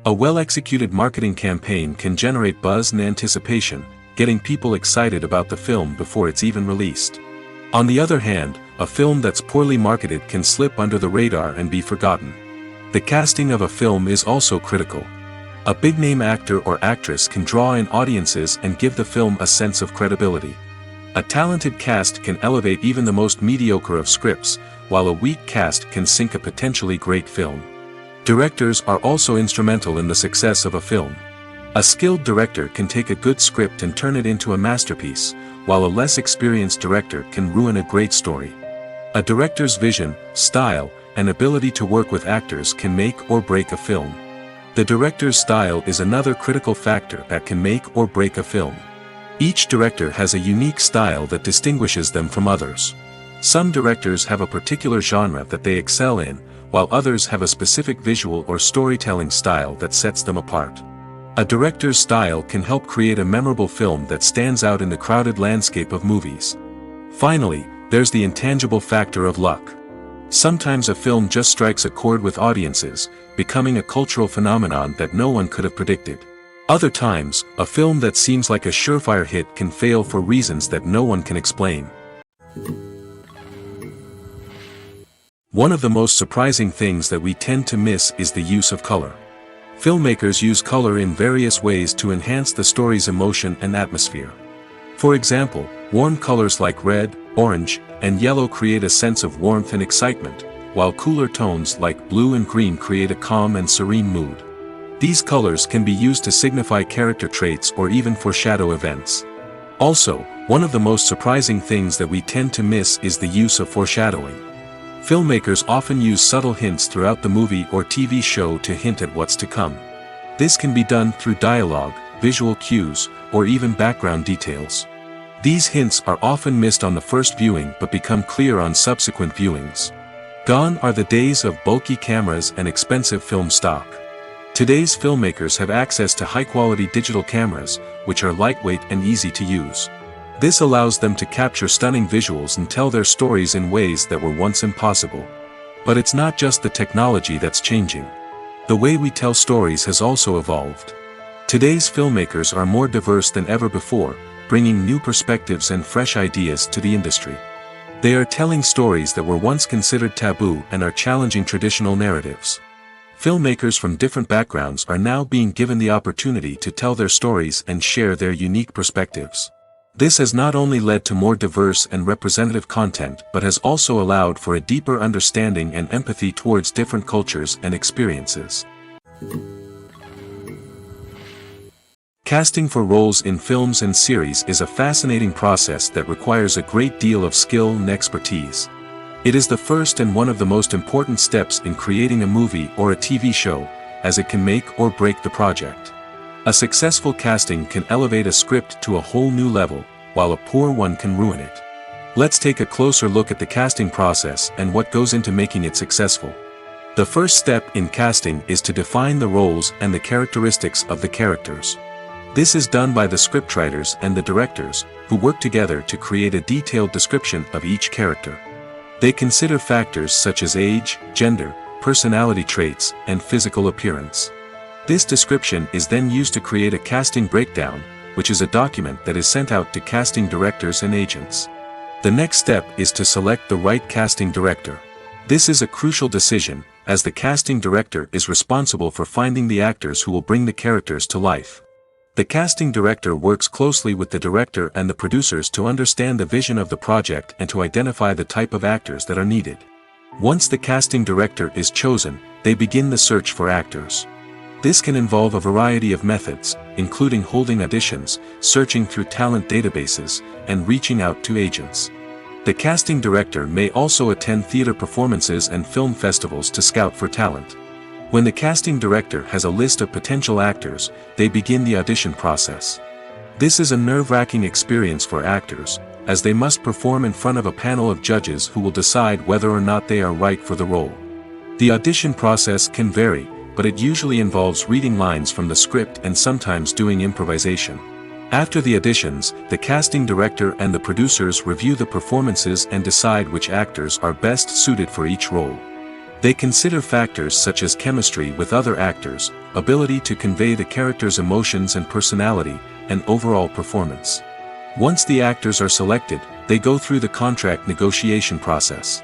A well-executed marketing campaign can generate buzz and anticipation, getting people excited about the film before it's even released. On the other hand, a film that's poorly marketed can slip under the radar and be forgotten. The casting of a film is also critical. A big-name actor or actress can draw in audiences and give the film a sense of credibility. A talented cast can elevate even the most mediocre of scripts, while a weak cast can sink a potentially great film. Directors are also instrumental in the success of a film. A skilled director can take a good script and turn it into a masterpiece, while a less experienced director can ruin a great story. A director's vision, style, and ability to work with actors can make or break a film. The director's style is another critical factor that can make or break a film. Each director has a unique style that distinguishes them from others. Some directors have a particular genre that they excel in, while others have a specific visual or storytelling style that sets them apart. A director's style can help create a memorable film that stands out in the crowded landscape of movies. Finally, there's the intangible factor of luck. Sometimes a film just strikes a chord with audiences, becoming a cultural phenomenon that no one could have predicted. Other times, a film that seems like a surefire hit can fail for reasons that no one can explain. One of the most surprising things that we tend to miss is the use of color. Filmmakers use color in various ways to enhance the story's emotion and atmosphere. For example, warm colors like red, orange, and yellow create a sense of warmth and excitement, while cooler tones like blue and green create a calm and serene mood. These colors can be used to signify character traits or even foreshadow events. Also, one of the most surprising things that we tend to miss is the use of foreshadowing. Filmmakers often use subtle hints throughout the movie or TV show to hint at what's to come. This can be done through dialogue, visual cues, or even background details. These hints are often missed on the first viewing but become clear on subsequent viewings. Gone are the days of bulky cameras and expensive film stock. Today's filmmakers have access to high-quality digital cameras, which are lightweight and easy to use. This allows them to capture stunning visuals and tell their stories in ways that were once impossible. But it's not just the technology that's changing. The way we tell stories has also evolved. Today's filmmakers are more diverse than ever before, bringing new perspectives and fresh ideas to the industry. They are telling stories that were once considered taboo and are challenging traditional narratives. Filmmakers from different backgrounds are now being given the opportunity to tell their stories and share their unique perspectives. This has not only led to more diverse and representative content but has also allowed for a deeper understanding and empathy towards different cultures and experiences. Casting for roles in films and series is a fascinating process that requires a great deal of skill and expertise. It is the first and one of the most important steps in creating a movie or a TV show, as it can make or break the project. A successful casting can elevate a script to a whole new level, while a poor one can ruin it. Let's take a closer look at the casting process and what goes into making it successful. The first step in casting is to define the roles and the characteristics of the characters. This is done by the scriptwriters and the directors, who work together to create a detailed description of each character. They consider factors such as age, gender, personality traits, and physical appearance. This description is then used to create a casting breakdown, which is a document that is sent out to casting directors and agents. The next step is to select the right casting director. This is a crucial decision, as the casting director is responsible for finding the actors who will bring the characters to life. The casting director works closely with the director and the producers to understand the vision of the project and to identify the type of actors that are needed. Once the casting director is chosen, they begin the search for actors. This can involve a variety of methods, including holding auditions, searching through talent databases, and reaching out to agents. The casting director may also attend theater performances and film festivals to scout for talent. When the casting director has a list of potential actors, they begin the audition process. This is a nerve-wracking experience for actors, as they must perform in front of a panel of judges who will decide whether or not they are right for the role. The audition process can vary, but it usually involves reading lines from the script and sometimes doing improvisation. After the auditions, the casting director and the producers review the performances and decide which actors are best suited for each role. They consider factors such as chemistry with other actors, ability to convey the character's emotions and personality, and overall performance. Once the actors are selected, they go through the contract negotiation process.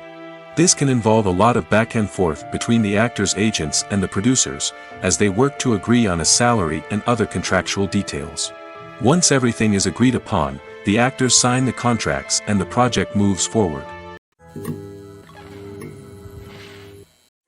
This can involve a lot of back and forth between the actors' agents and the producers, as they work to agree on a salary and other contractual details. Once everything is agreed upon, the actors sign the contracts and the project moves forward.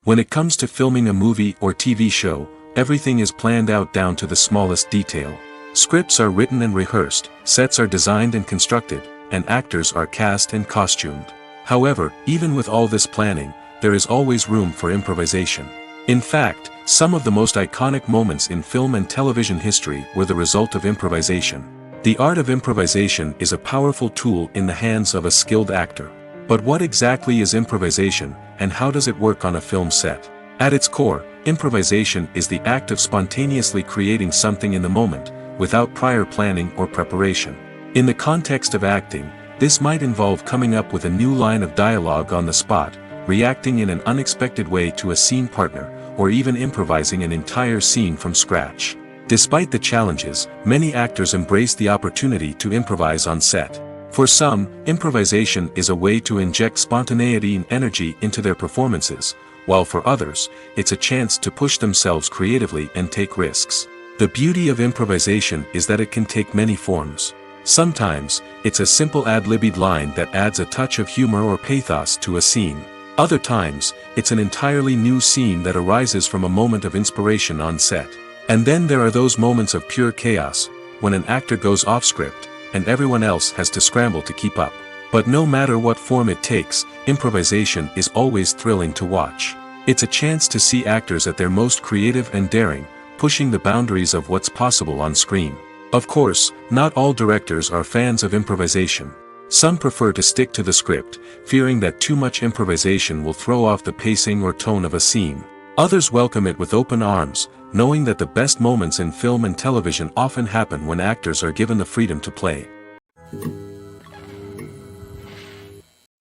When it comes to filming a movie or TV show, everything is planned out down to the smallest detail. Scripts are written and rehearsed, sets are designed and constructed, and actors are cast and costumed. However, even with all this planning, there is always room for improvisation. In fact, some of the most iconic moments in film and television history were the result of improvisation. The art of improvisation is a powerful tool in the hands of a skilled actor. But what exactly is improvisation, and how does it work on a film set? At its core, improvisation is the act of spontaneously creating something in the moment, without prior planning or preparation. In the context of acting, this might involve coming up with a new line of dialogue on the spot, reacting in an unexpected way to a scene partner, or even improvising an entire scene from scratch. Despite the challenges, many actors embrace the opportunity to improvise on set. For some, improvisation is a way to inject spontaneity and energy into their performances, while for others, it's a chance to push themselves creatively and take risks. The beauty of improvisation is that it can take many forms. Sometimes, it's a simple ad-libbed line that adds a touch of humor or pathos to a scene. Other times, it's an entirely new scene that arises from a moment of inspiration on set. And then there are those moments of pure chaos, when an actor goes off script, and everyone else has to scramble to keep up. But no matter what form it takes, improvisation is always thrilling to watch. It's a chance to see actors at their most creative and daring, pushing the boundaries of what's possible on screen. Of course, not all directors are fans of improvisation. Some prefer to stick to the script, fearing that too much improvisation will throw off the pacing or tone of a scene. Others welcome it with open arms, knowing that the best moments in film and television often happen when actors are given the freedom to play.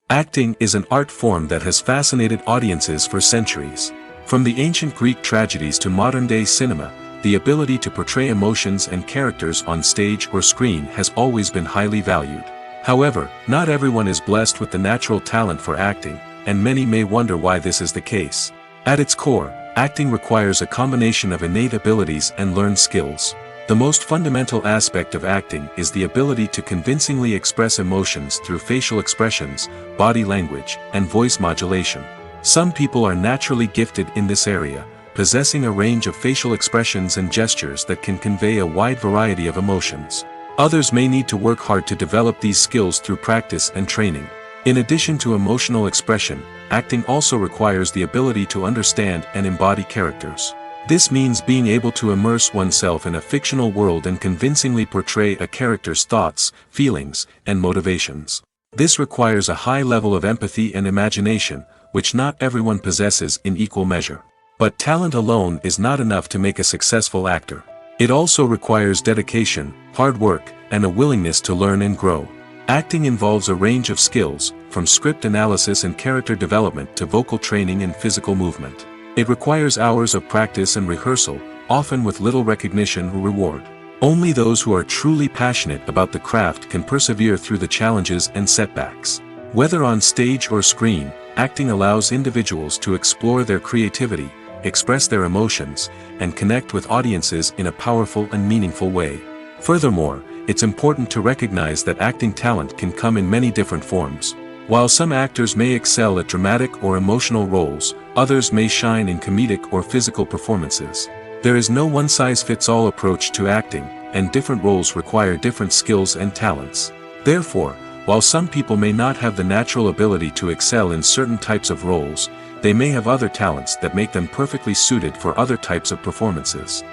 Acting is an art form that has fascinated audiences for centuries. From the ancient Greek tragedies to modern-day cinema, the ability to portray emotions and characters on stage or screen has always been highly valued. However, not everyone is blessed with the natural talent for acting, and many may wonder why this is the case. At its core, acting requires a combination of innate abilities and learned skills. The most fundamental aspect of acting is the ability to convincingly express emotions through facial expressions, body language, and voice modulation. Some people are naturally gifted in this area, possessing a range of facial expressions and gestures that can convey a wide variety of emotions. Others may need to work hard to develop these skills through practice and training. In addition to emotional expression, acting also requires the ability to understand and embody characters. This means being able to immerse oneself in a fictional world and convincingly portray a character's thoughts, feelings, and motivations. This requires a high level of empathy and imagination, which not everyone possesses in equal measure. But talent alone is not enough to make a successful actor. It also requires dedication, hard work, and a willingness to learn and grow. Acting involves a range of skills, from script analysis and character development to vocal training and physical movement. It requires hours of practice and rehearsal, often with little recognition or reward. Only those who are truly passionate about the craft can persevere through the challenges and setbacks. Whether on stage or screen, acting allows individuals to explore their creativity, express their emotions, and connect with audiences in a powerful and meaningful way. Furthermore, it's important to recognize that acting talent can come in many different forms. While some actors may excel at dramatic or emotional roles, others may shine in comedic or physical performances. There is no one-size-fits-all approach to acting, and different roles require different skills and talents. Therefore, while some people may not have the natural ability to excel in certain types of roles, they may have other talents that make them perfectly suited for other types of performances.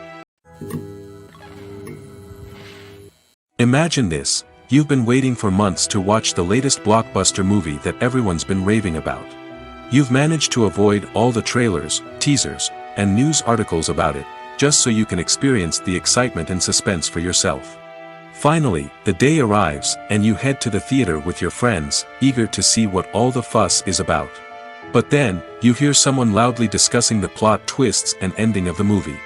Imagine this: you've been waiting for months to watch the latest blockbuster movie that everyone's been raving about. You've managed to avoid all the trailers, teasers, and news articles about it, just so you can experience the excitement and suspense for yourself. Finally, the day arrives, and you head to the theater with your friends, eager to see what all the fuss is about. But then, you hear someone loudly discussing the plot twists and ending of the movie.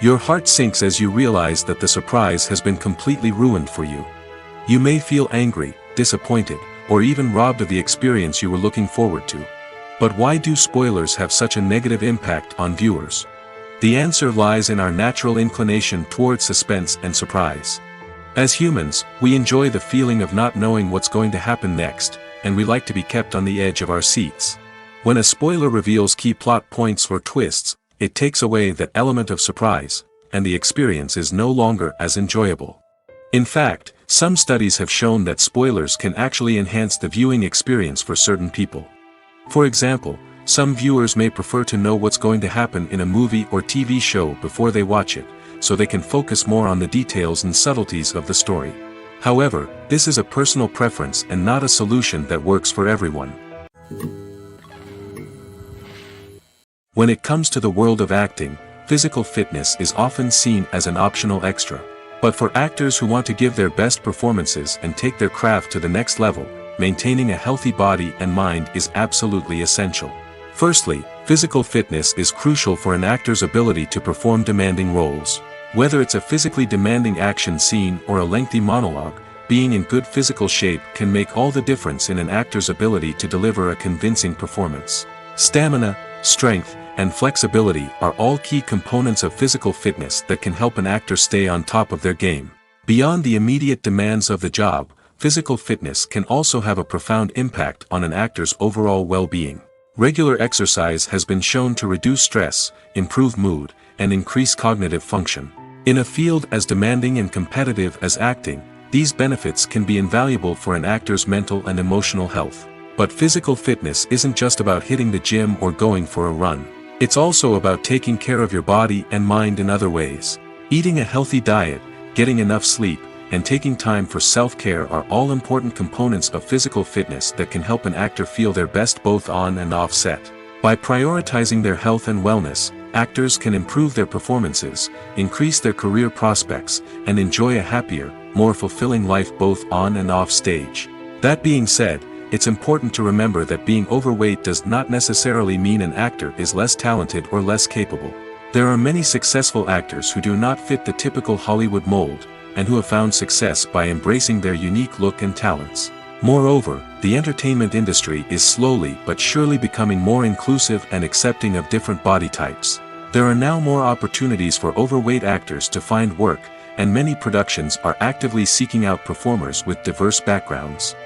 Your heart sinks as you realize that the surprise has been completely ruined for you. You may feel angry, disappointed, or even robbed of the experience you were looking forward to. But why do spoilers have such a negative impact on viewers? The answer lies in our natural inclination toward suspense and surprise. As humans, we enjoy the feeling of not knowing what's going to happen next, and we like to be kept on the edge of our seats. When a spoiler reveals key plot points or twists, it takes away that element of surprise, and the experience is no longer as enjoyable. In fact, some studies have shown that spoilers can actually enhance the viewing experience for certain people. For example, some viewers may prefer to know what's going to happen in a movie or TV show before they watch it, so they can focus more on the details and subtleties of the story. However, this is a personal preference and not a solution that works for everyone. When it comes to the world of acting, physical fitness is often seen as an optional extra. But for actors who want to give their best performances and take their craft to the next level, maintaining a healthy body and mind is absolutely essential. Firstly, physical fitness is crucial for an actor's ability to perform demanding roles. Whether it's a physically demanding action scene or a lengthy monologue, being in good physical shape can make all the difference in an actor's ability to deliver a convincing performance. Stamina, strength, and flexibility are all key components of physical fitness that can help an actor stay on top of their game. Beyond the immediate demands of the job, physical fitness can also have a profound impact on an actor's overall well-being. Regular exercise has been shown to reduce stress, improve mood, and increase cognitive function. In a field as demanding and competitive as acting, these benefits can be invaluable for an actor's mental and emotional health. But physical fitness isn't just about hitting the gym or going for a run. It's also about taking care of your body and mind in other ways. Eating a healthy diet, getting enough sleep, and taking time for self-care are all important components of physical fitness that can help an actor feel their best both on and off set. By prioritizing their health and wellness, actors can improve their performances, increase their career prospects, and enjoy a happier, more fulfilling life both on and off stage. That being said, it's important to remember that being overweight does not necessarily mean an actor is less talented or less capable. There are many successful actors who do not fit the typical Hollywood mold, and who have found success by embracing their unique look and talents. Moreover, the entertainment industry is slowly but surely becoming more inclusive and accepting of different body types. There are now more opportunities for overweight actors to find work, and many productions are actively seeking out performers with diverse backgrounds.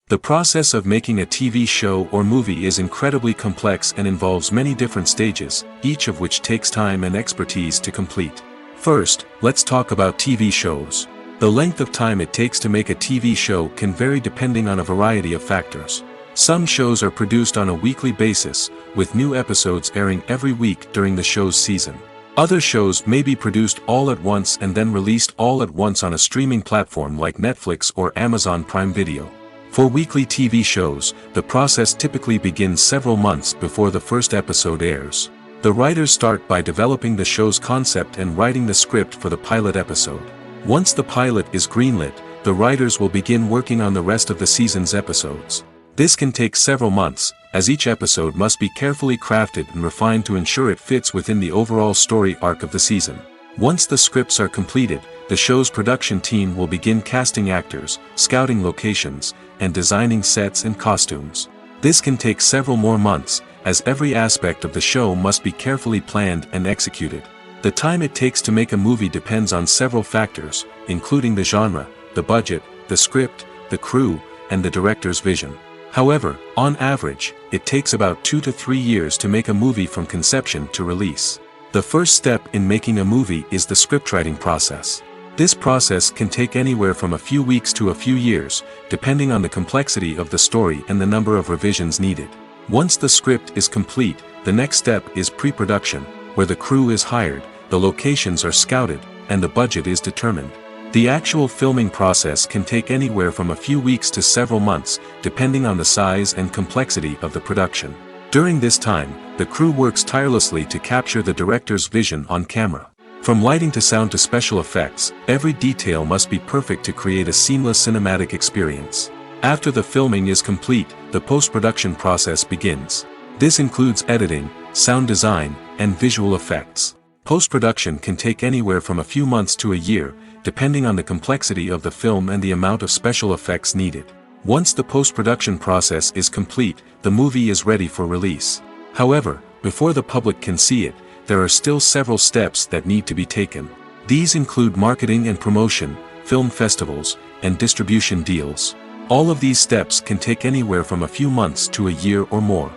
The process of making a TV show or movie is incredibly complex and involves many different stages, each of which takes time and expertise to complete. First, let's talk about TV shows. The length of time it takes to make a TV show can vary depending on a variety of factors. Some shows are produced on a weekly basis, with new episodes airing every week during the show's season. Other shows may be produced all at once and then released all at once on a streaming platform like Netflix or Amazon Prime Video. For weekly TV shows, the process typically begins several months before the first episode airs. The writers start by developing the show's concept and writing the script for the pilot episode. Once the pilot is greenlit, the writers will begin working on the rest of the season's episodes. This can take several months, as each episode must be carefully crafted and refined to ensure it fits within the overall story arc of the season. Once the scripts are completed, the show's production team will begin casting actors, scouting locations, and designing sets and costumes. This can take several more months, as every aspect of the show must be carefully planned and executed. The time it takes to make a movie depends on several factors, including the genre, the budget, the script, the crew, and the director's vision. However, on average, it takes about 2 to 3 years to make a movie from conception to release. The first step in making a movie is the scriptwriting process. This process can take anywhere from a few weeks to a few years, depending on the complexity of the story and the number of revisions needed. Once the script is complete, the next step is pre-production, where the crew is hired, the locations are scouted, and the budget is determined. The actual filming process can take anywhere from a few weeks to several months, depending on the size and complexity of the production. During this time, the crew works tirelessly to capture the director's vision on camera. From lighting to sound to special effects, every detail must be perfect to create a seamless cinematic experience. After the filming is complete, the post-production process begins. This includes editing, sound design, and visual effects. Post-production can take anywhere from a few months to a year, depending on the complexity of the film and the amount of special effects needed. Once the post-production process is complete, the movie is ready for release. However, before the public can see it, there are still several steps that need to be taken. These include marketing and promotion, film festivals, and distribution deals. All of these steps can take anywhere from a few months to a year or more.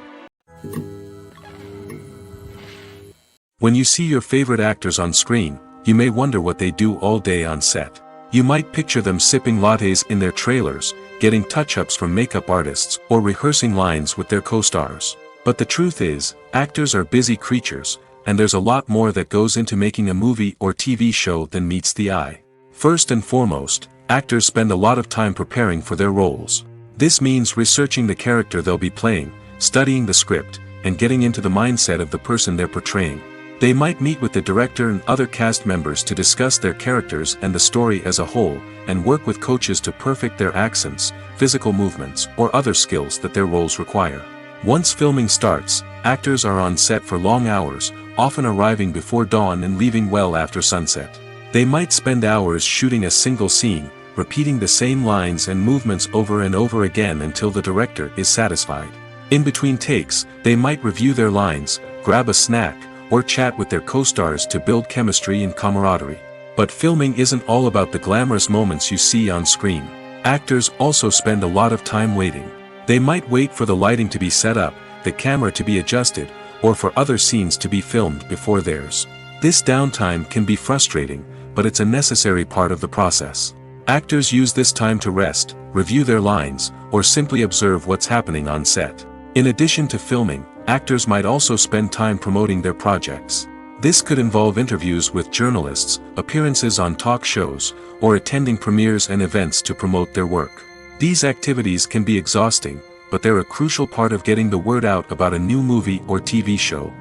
When you see your favorite actors on screen, you may wonder what they do all day on set. You might picture them sipping lattes in their trailers, getting touch-ups from makeup artists, or rehearsing lines with their co-stars. But the truth is, actors are busy creatures, and there's a lot more that goes into making a movie or TV show than meets the eye. First and foremost, actors spend a lot of time preparing for their roles. This means researching the character they'll be playing, studying the script, and getting into the mindset of the person they're portraying. They might meet with the director and other cast members to discuss their characters and the story as a whole, and work with coaches to perfect their accents, physical movements, or other skills that their roles require. Once filming starts, actors are on set for long hours, often arriving before dawn and leaving well after sunset. They might spend hours shooting a single scene, repeating the same lines and movements over and over again until the director is satisfied. In between takes, they might review their lines, grab a snack, or chat with their co-stars to build chemistry and camaraderie. But filming isn't all about the glamorous moments you see on screen. Actors also spend a lot of time waiting. They might wait for the lighting to be set up, the camera to be adjusted, or for other scenes to be filmed before theirs. This downtime can be frustrating, but it's a necessary part of the process. Actors use this time to rest, review their lines, or simply observe what's happening on set. In addition to filming, actors might also spend time promoting their projects. This could involve interviews with journalists, appearances on talk shows, or attending premieres and events to promote their work. These activities can be exhausting, but they're a crucial part of getting the word out about a new movie or TV show.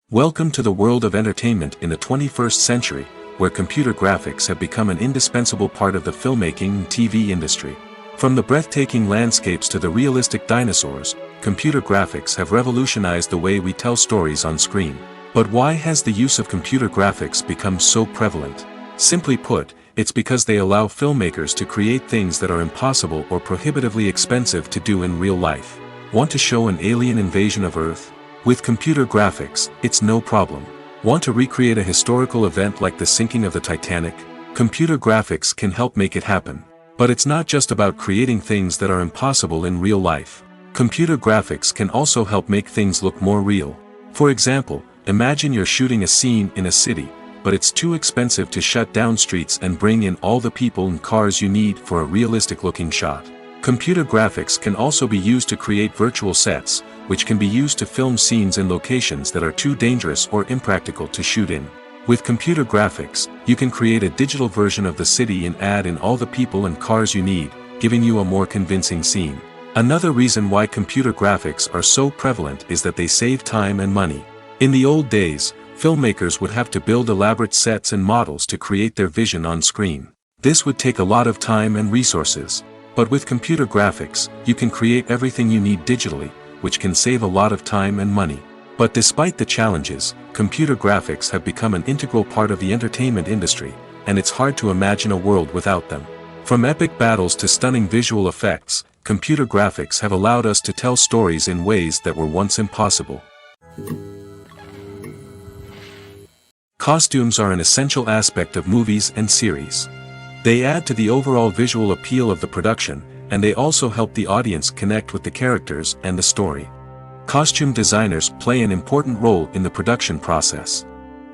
Welcome to the world of entertainment in the 21st century, where computer graphics have become an indispensable part of the filmmaking and TV industry. From the breathtaking landscapes to the realistic dinosaurs, computer graphics have revolutionized the way we tell stories on screen. But why has the use of computer graphics become so prevalent? Simply put, it's because they allow filmmakers to create things that are impossible or prohibitively expensive to do in real life. Want to show an alien invasion of Earth? With computer graphics, it's no problem. Want to recreate a historical event like the sinking of the Titanic? Computer graphics can help make it happen. But it's not just about creating things that are impossible in real life. Computer graphics can also help make things look more real. For example, imagine you're shooting a scene in a city, but it's too expensive to shut down streets and bring in all the people and cars you need for a realistic-looking shot. Computer graphics can also be used to create virtual sets, which can be used to film scenes in locations that are too dangerous or impractical to shoot in. With computer graphics, you can create a digital version of the city and add in all the people and cars you need, giving you a more convincing scene. Another reason why computer graphics are so prevalent is that they save time and money. In the old days, filmmakers would have to build elaborate sets and models to create their vision on screen. This would take a lot of time and resources. But with computer graphics, you can create everything you need digitally, which can save a lot of time and money. But despite the challenges, computer graphics have become an integral part of the entertainment industry, and it's hard to imagine a world without them. From epic battles to stunning visual effects, computer graphics have allowed us to tell stories in ways that were once impossible. Costumes are an essential aspect of movies and series. They add to the overall visual appeal of the production, and they also help the audience connect with the characters and the story. Costume designers play an important role in the production process.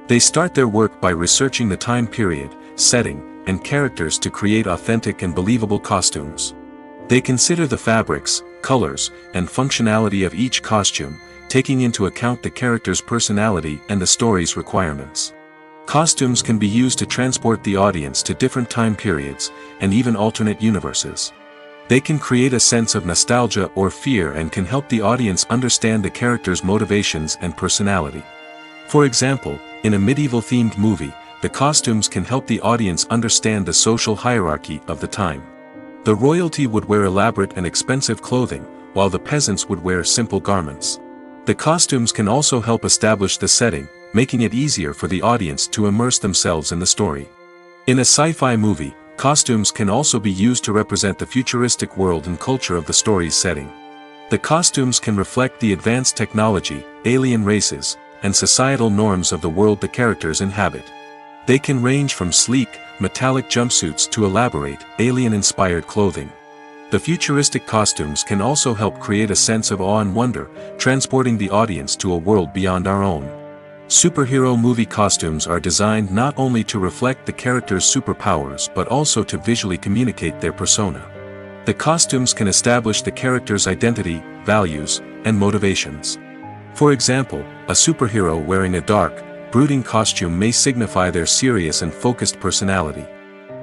They start their work by researching the time period, setting, and characters to create authentic and believable costumes. They consider the fabrics, colors, and functionality of each costume, taking into account the character's personality and the story's requirements. Costumes can be used to transport the audience to different time periods, and even alternate universes. They can create a sense of nostalgia or fear and can help the audience understand the character's motivations and personality. For example, in a medieval-themed movie, the costumes can help the audience understand the social hierarchy of the time. The royalty would wear elaborate and expensive clothing, while the peasants would wear simple garments. The costumes can also help establish the setting, making it easier for the audience to immerse themselves in the story. In a sci-fi movie, costumes can also be used to represent the futuristic world and culture of the story's setting. The costumes can reflect the advanced technology, alien races, and societal norms of the world the characters inhabit. They can range from sleek, metallic jumpsuits to elaborate, alien-inspired clothing. The futuristic costumes can also help create a sense of awe and wonder, transporting the audience to a world beyond our own. Superhero movie costumes are designed not only to reflect the character's superpowers but also to visually communicate their persona. The costumes can establish the character's identity, values, and motivations. For example, a superhero wearing a dark, brooding costume may signify their serious and focused personality.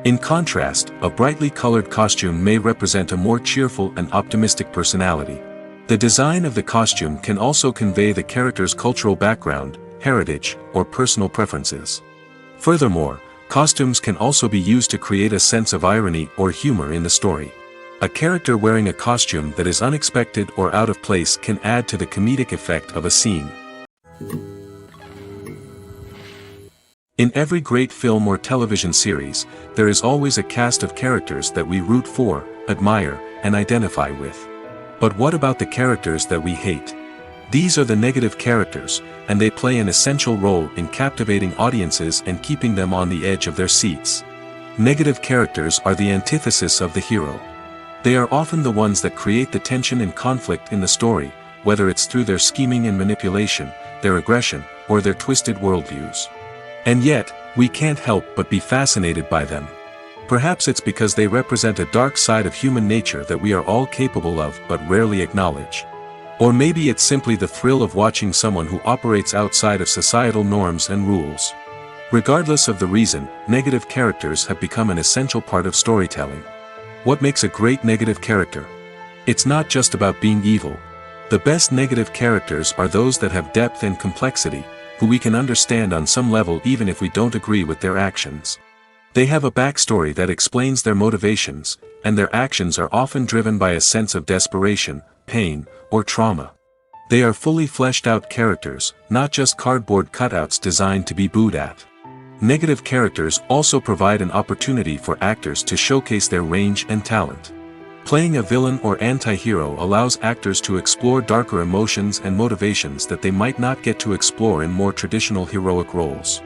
In contrast, a brightly colored costume may represent a more cheerful and optimistic personality. The design of the costume can also convey the character's cultural background, heritage, or personal preferences. Furthermore, costumes can also be used to create a sense of irony or humor in the story. A character wearing a costume that is unexpected or out of place can add to the comedic effect of a scene. In every great film or television series, there is always a cast of characters that we root for, admire, and identify with. But what about the characters that we hate? These are the negative characters, and they play an essential role in captivating audiences and keeping them on the edge of their seats. Negative characters are the antithesis of the hero. They are often the ones that create the tension and conflict in the story, whether it's through their scheming and manipulation, their aggression, or their twisted worldviews. And yet, we can't help but be fascinated by them. Perhaps it's because they represent a dark side of human nature that we are all capable of but rarely acknowledge. Or maybe it's simply the thrill of watching someone who operates outside of societal norms and rules. Regardless of the reason, negative characters have become an essential part of storytelling. What makes a great negative character? It's not just about being evil. The best negative characters are those that have depth and complexity, who we can understand on some level even if we don't agree with their actions. They have a backstory that explains their motivations, and their actions are often driven by a sense of desperation, pain, or trauma. They are fully fleshed out characters, not just cardboard cutouts designed to be booed at. Negative characters also provide an opportunity for actors to showcase their range and talent. Playing a villain or anti-hero allows actors to explore darker emotions and motivations that they might not get to explore in more traditional heroic roles.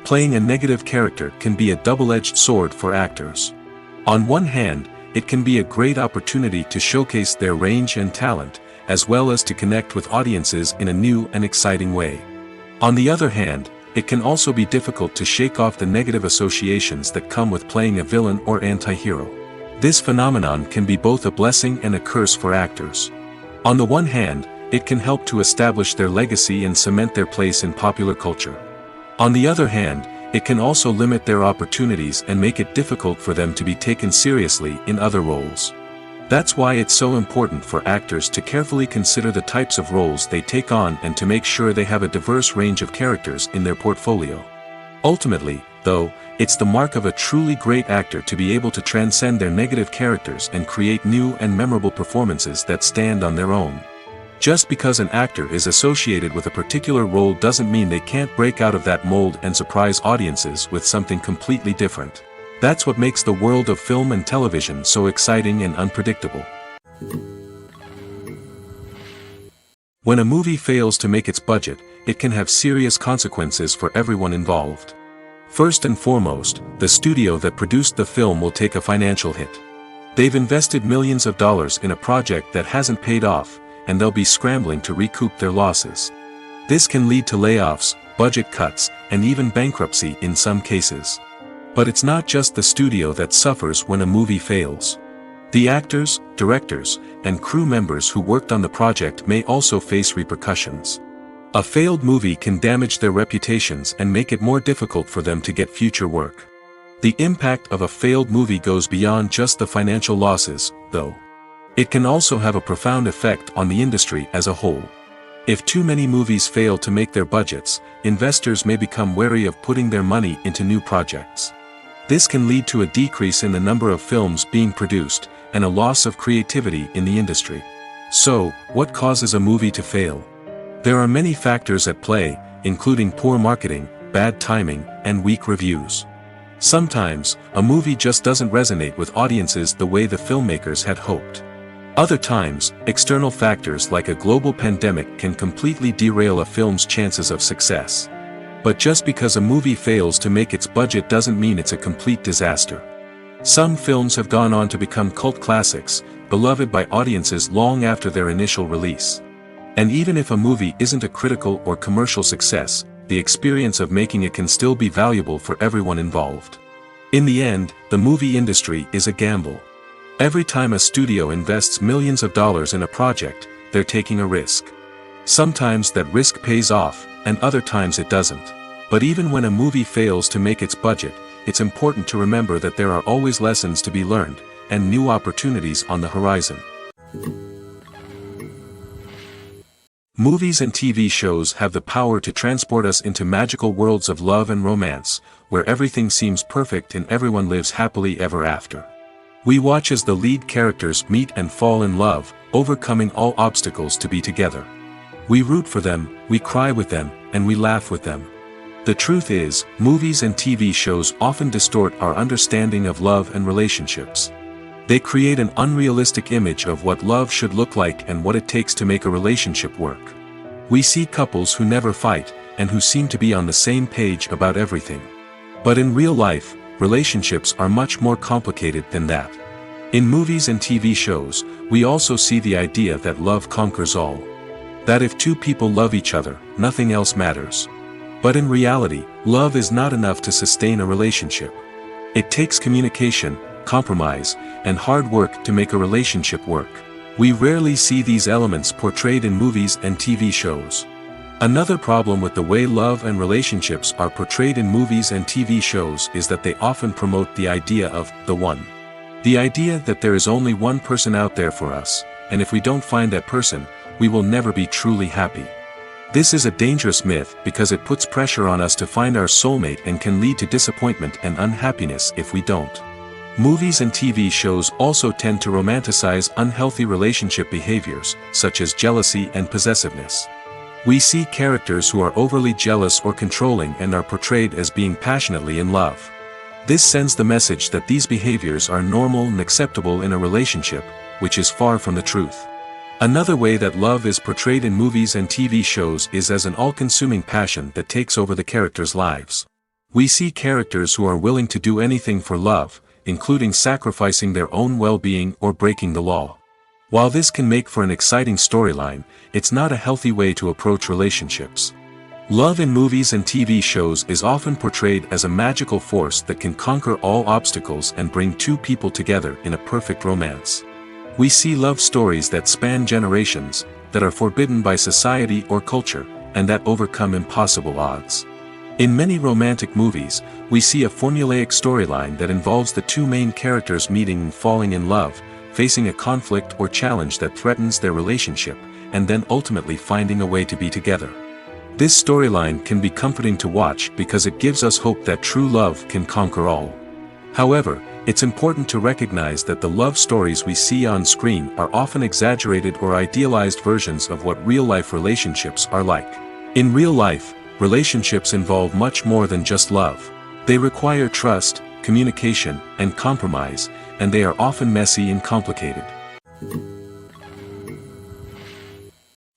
Playing a negative character can be a double-edged sword for actors. On one hand, it can be a great opportunity to showcase their range and talent, as well as to connect with audiences in a new and exciting way. On the other hand, it can also be difficult to shake off the negative associations that come with playing a villain or anti-hero. This phenomenon can be both a blessing and a curse for actors. On the one hand, it can help to establish their legacy and cement their place in popular culture. On the other hand, it can also limit their opportunities and make it difficult for them to be taken seriously in other roles. That's why it's so important for actors to carefully consider the types of roles they take on and to make sure they have a diverse range of characters in their portfolio. Ultimately, though, it's the mark of a truly great actor to be able to transcend their negative characters and create new and memorable performances that stand on their own. Just because an actor is associated with a particular role doesn't mean they can't break out of that mold and surprise audiences with something completely different. That's what makes the world of film and television so exciting and unpredictable. When a movie fails to make its budget, it can have serious consequences for everyone involved. First and foremost, the studio that produced the film will take a financial hit. They've invested millions of dollars in a project that hasn't paid off, and they'll be scrambling to recoup their losses. This can lead to layoffs, budget cuts, and even bankruptcy in some cases. But it's not just the studio that suffers when a movie fails. The actors, directors, and crew members who worked on the project may also face repercussions. A failed movie can damage their reputations and make it more difficult for them to get future work. The impact of a failed movie goes beyond just the financial losses, though. It can also have a profound effect on the industry as a whole. If too many movies fail to make their budgets, investors may become wary of putting their money into new projects. This can lead to a decrease in the number of films being produced, and a loss of creativity in the industry. So, what causes a movie to fail? There are many factors at play, including poor marketing, bad timing, and weak reviews. Sometimes, a movie just doesn't resonate with audiences the way the filmmakers had hoped. Other times, external factors like a global pandemic can completely derail a film's chances of success. But just because a movie fails to make its budget doesn't mean it's a complete disaster. Some films have gone on to become cult classics, beloved by audiences long after their initial release. And even if a movie isn't a critical or commercial success, the experience of making it can still be valuable for everyone involved. In the end, the movie industry is a gamble. Every time a studio invests millions of dollars in a project, they're taking a risk. Sometimes that risk pays off, and other times it doesn't. But even when a movie fails to make its budget, it's important to remember that there are always lessons to be learned, and new opportunities on the horizon. Movies and TV shows have the power to transport us into magical worlds of love and romance, where everything seems perfect and everyone lives happily ever after. We watch as the lead characters meet and fall in love, overcoming all obstacles to be together. We root for them, we cry with them, and we laugh with them. The truth is, movies and TV shows often distort our understanding of love and relationships. They create an unrealistic image of what love should look like and what it takes to make a relationship work. We see couples who never fight, and who seem to be on the same page about everything. But in real life, relationships are much more complicated than that. In movies and TV shows, we also see the idea that love conquers all. That if two people love each other, nothing else matters. But in reality, love is not enough to sustain a relationship. It takes communication, compromise, and hard work to make a relationship work. We rarely see these elements portrayed in movies and TV shows. Another problem with the way love and relationships are portrayed in movies and TV shows is that they often promote the idea of the one. The idea that there is only one person out there for us, and if we don't find that person, we will never be truly happy. This is a dangerous myth because it puts pressure on us to find our soulmate and can lead to disappointment and unhappiness if we don't. Movies and TV shows also tend to romanticize unhealthy relationship behaviors, such as jealousy and possessiveness. We see characters who are overly jealous or controlling and are portrayed as being passionately in love. This sends the message that these behaviors are normal and acceptable in a relationship, which is far from the truth. Another way that love is portrayed in movies and TV shows is as an all-consuming passion that takes over the characters' lives. We see characters who are willing to do anything for love, including sacrificing their own well-being or breaking the law. While this can make for an exciting storyline, it's not a healthy way to approach relationships. Love in movies and TV shows is often portrayed as a magical force that can conquer all obstacles and bring two people together in a perfect romance. We see love stories that span generations, that are forbidden by society or culture, and that overcome impossible odds. In many romantic movies, we see a formulaic storyline that involves the two main characters meeting and falling in love, facing a conflict or challenge that threatens their relationship, and then ultimately finding a way to be together. This storyline can be comforting to watch because it gives us hope that true love can conquer all. However, it's important to recognize that the love stories we see on screen are often exaggerated or idealized versions of what real-life relationships are like. In real life, relationships involve much more than just love. They require trust, communication, and compromise, and they are often messy and complicated.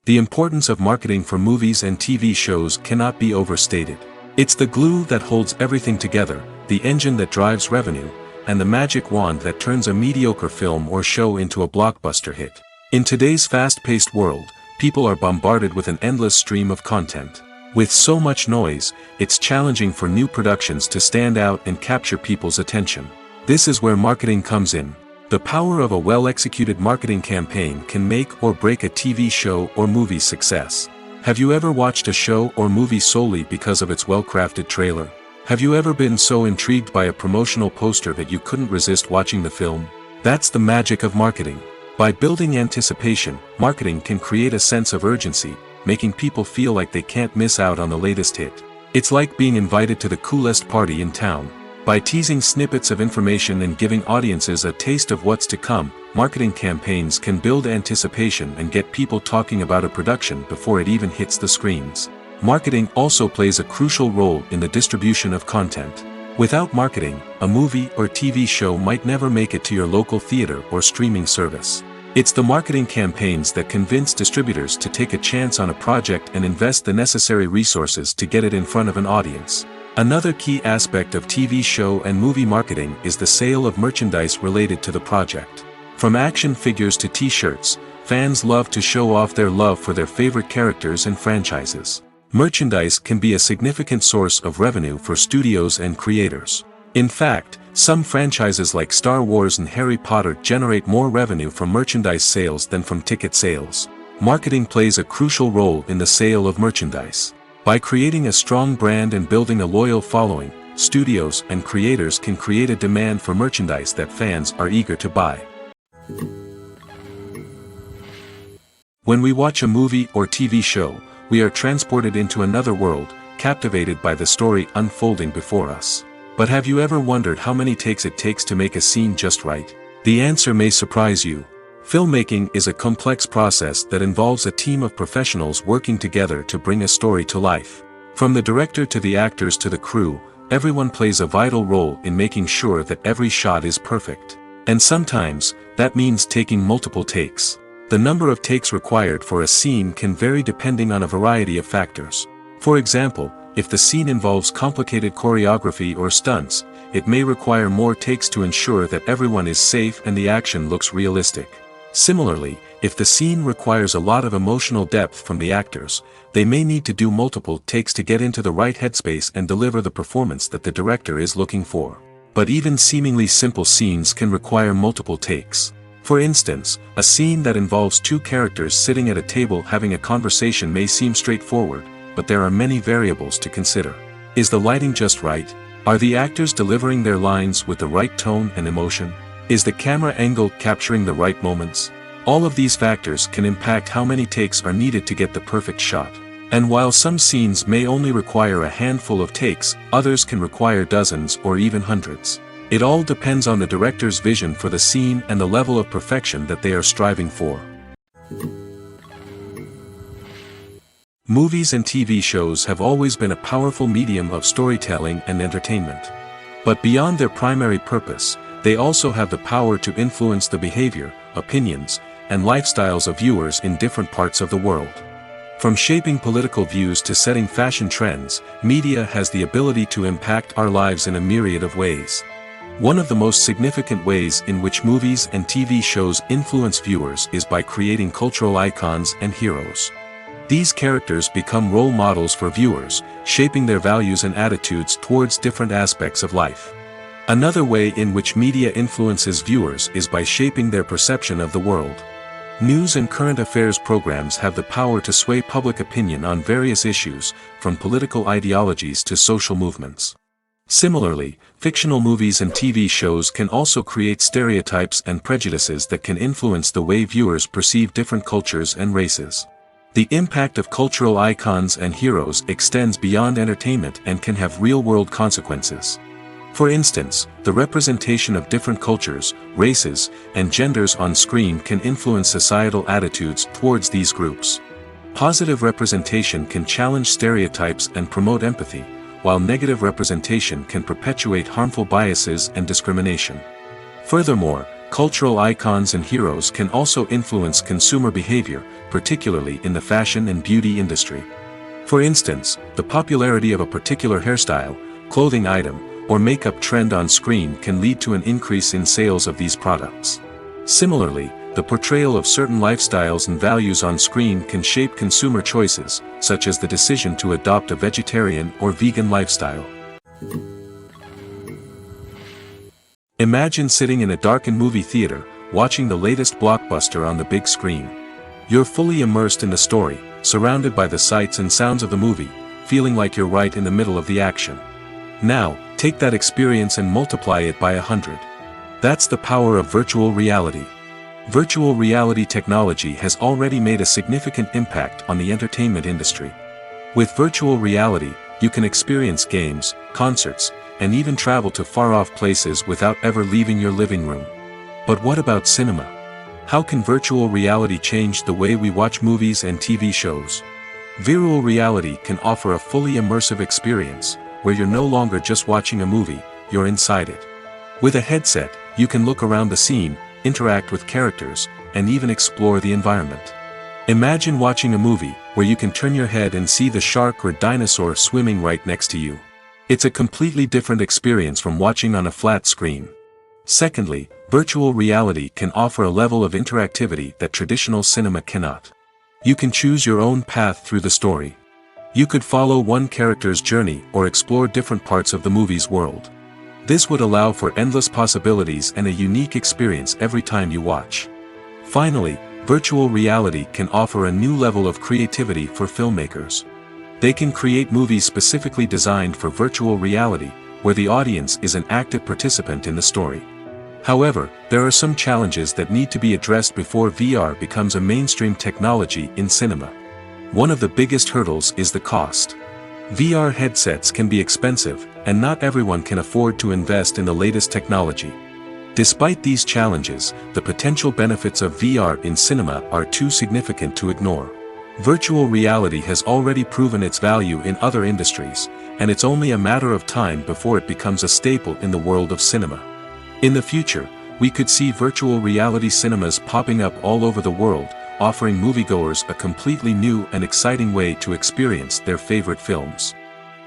The importance of marketing for movies and TV shows cannot be overstated. It's the glue that holds everything together, the engine that drives revenue, and the magic wand that turns a mediocre film or show into a blockbuster hit. In today's fast-paced world, people are bombarded with an endless stream of content. With so much noise, it's challenging for new productions to stand out and capture people's attention. This is where marketing comes in. The power of a well-executed marketing campaign can make or break a TV show or movie's success. Have you ever watched a show or movie solely because of its well-crafted trailer? Have you ever been so intrigued by a promotional poster that you couldn't resist watching the film? That's the magic of marketing. By building anticipation, marketing can create a sense of urgency, making people feel like they can't miss out on the latest hit. It's like being invited to the coolest party in town. By teasing snippets of information and giving audiences a taste of what's to come, marketing campaigns can build anticipation and get people talking about a production before it even hits the screens. Marketing also plays a crucial role in the distribution of content. Without marketing, a movie or TV show might never make it to your local theater or streaming service. It's the marketing campaigns that convince distributors to take a chance on a project and invest the necessary resources to get it in front of an audience. Another key aspect of TV show and movie marketing is the sale of merchandise related to the project. From action figures to t-shirts, fans love to show off their love for their favorite characters and franchises. Merchandise can be a significant source of revenue for studios and creators. In fact, some franchises like Star Wars and Harry Potter generate more revenue from merchandise sales than from ticket sales. Marketing plays a crucial role in the sale of merchandise. By creating a strong brand and building a loyal following, studios and creators can create a demand for merchandise that fans are eager to buy. When we watch a movie or TV show, we are transported into another world, captivated by the story unfolding before us. But have you ever wondered how many takes it takes to make a scene just right? The answer may surprise you. Filmmaking is a complex process that involves a team of professionals working together to bring a story to life. From the director to the actors to the crew, everyone plays a vital role in making sure that every shot is perfect. And sometimes, that means taking multiple takes. The number of takes required for a scene can vary depending on a variety of factors. For example, if the scene involves complicated choreography or stunts, it may require more takes to ensure that everyone is safe and the action looks realistic. Similarly, if the scene requires a lot of emotional depth from the actors, they may need to do multiple takes to get into the right headspace and deliver the performance that the director is looking for. But even seemingly simple scenes can require multiple takes. For instance, a scene that involves two characters sitting at a table having a conversation may seem straightforward, but there are many variables to consider. Is the lighting just right? Are the actors delivering their lines with the right tone and emotion? Is the camera angle capturing the right moments? All of these factors can impact how many takes are needed to get the perfect shot. And while some scenes may only require a handful of takes, others can require dozens or even hundreds. It all depends on the director's vision for the scene and the level of perfection that they are striving for. Movies and TV shows have always been a powerful medium of storytelling and entertainment. But beyond their primary purpose, they also have the power to influence the behavior, opinions, and lifestyles of viewers in different parts of the world. From shaping political views to setting fashion trends, media has the ability to impact our lives in a myriad of ways. One of the most significant ways in which movies and TV shows influence viewers is by creating cultural icons and heroes. These characters become role models for viewers, shaping their values and attitudes towards different aspects of life. Another way in which media influences viewers is by shaping their perception of the world. News and current affairs programs have the power to sway public opinion on various issues, from political ideologies to social movements. Similarly, fictional movies and TV shows can also create stereotypes and prejudices that can influence the way viewers perceive different cultures and races. The impact of cultural icons and heroes extends beyond entertainment and can have real-world consequences. For instance, the representation of different cultures, races, and genders on screen can influence societal attitudes towards these groups. Positive representation can challenge stereotypes and promote empathy, while negative representation can perpetuate harmful biases and discrimination. Furthermore, cultural icons and heroes can also influence consumer behavior, particularly in the fashion and beauty industry. For instance, the popularity of a particular hairstyle, clothing item, or makeup trend on screen can lead to an increase in sales of these products. Similarly, the portrayal of certain lifestyles and values on screen can shape consumer choices, such as the decision to adopt a vegetarian or vegan lifestyle. Imagine sitting in a darkened movie theater, watching the latest blockbuster on the big screen. You're fully immersed in the story, surrounded by the sights and sounds of the movie, feeling like you're right in the middle of the action. Now, take that experience and multiply it by 100. That's the power of virtual reality. Virtual reality technology has already made a significant impact on the entertainment industry. With virtual reality, you can experience games, concerts, and even travel to far-off places without ever leaving your living room. But what about cinema? How can virtual reality change the way we watch movies and TV shows? Virtual reality can offer a fully immersive experience, where you're no longer just watching a movie, you're inside it. With a headset, you can look around the scene, interact with characters, and even explore the environment. Imagine watching a movie where you can turn your head and see the shark or dinosaur swimming right next to you. It's a completely different experience from watching on a flat screen. Secondly, virtual reality can offer a level of interactivity that traditional cinema cannot. You can choose your own path through the story. You could follow one character's journey or explore different parts of the movie's world. This would allow for endless possibilities and a unique experience every time you watch. Finally, virtual reality can offer a new level of creativity for filmmakers. They can create movies specifically designed for virtual reality, where the audience is an active participant in the story. However, there are some challenges that need to be addressed before VR becomes a mainstream technology in cinema. One of the biggest hurdles is the cost. VR headsets can be expensive, and not everyone can afford to invest in the latest technology. Despite these challenges, the potential benefits of VR in cinema are too significant to ignore. Virtual reality has already proven its value in other industries, and it's only a matter of time before it becomes a staple in the world of cinema. In the future, we could see virtual reality cinemas popping up all over the world, offering moviegoers a completely new and exciting way to experience their favorite films.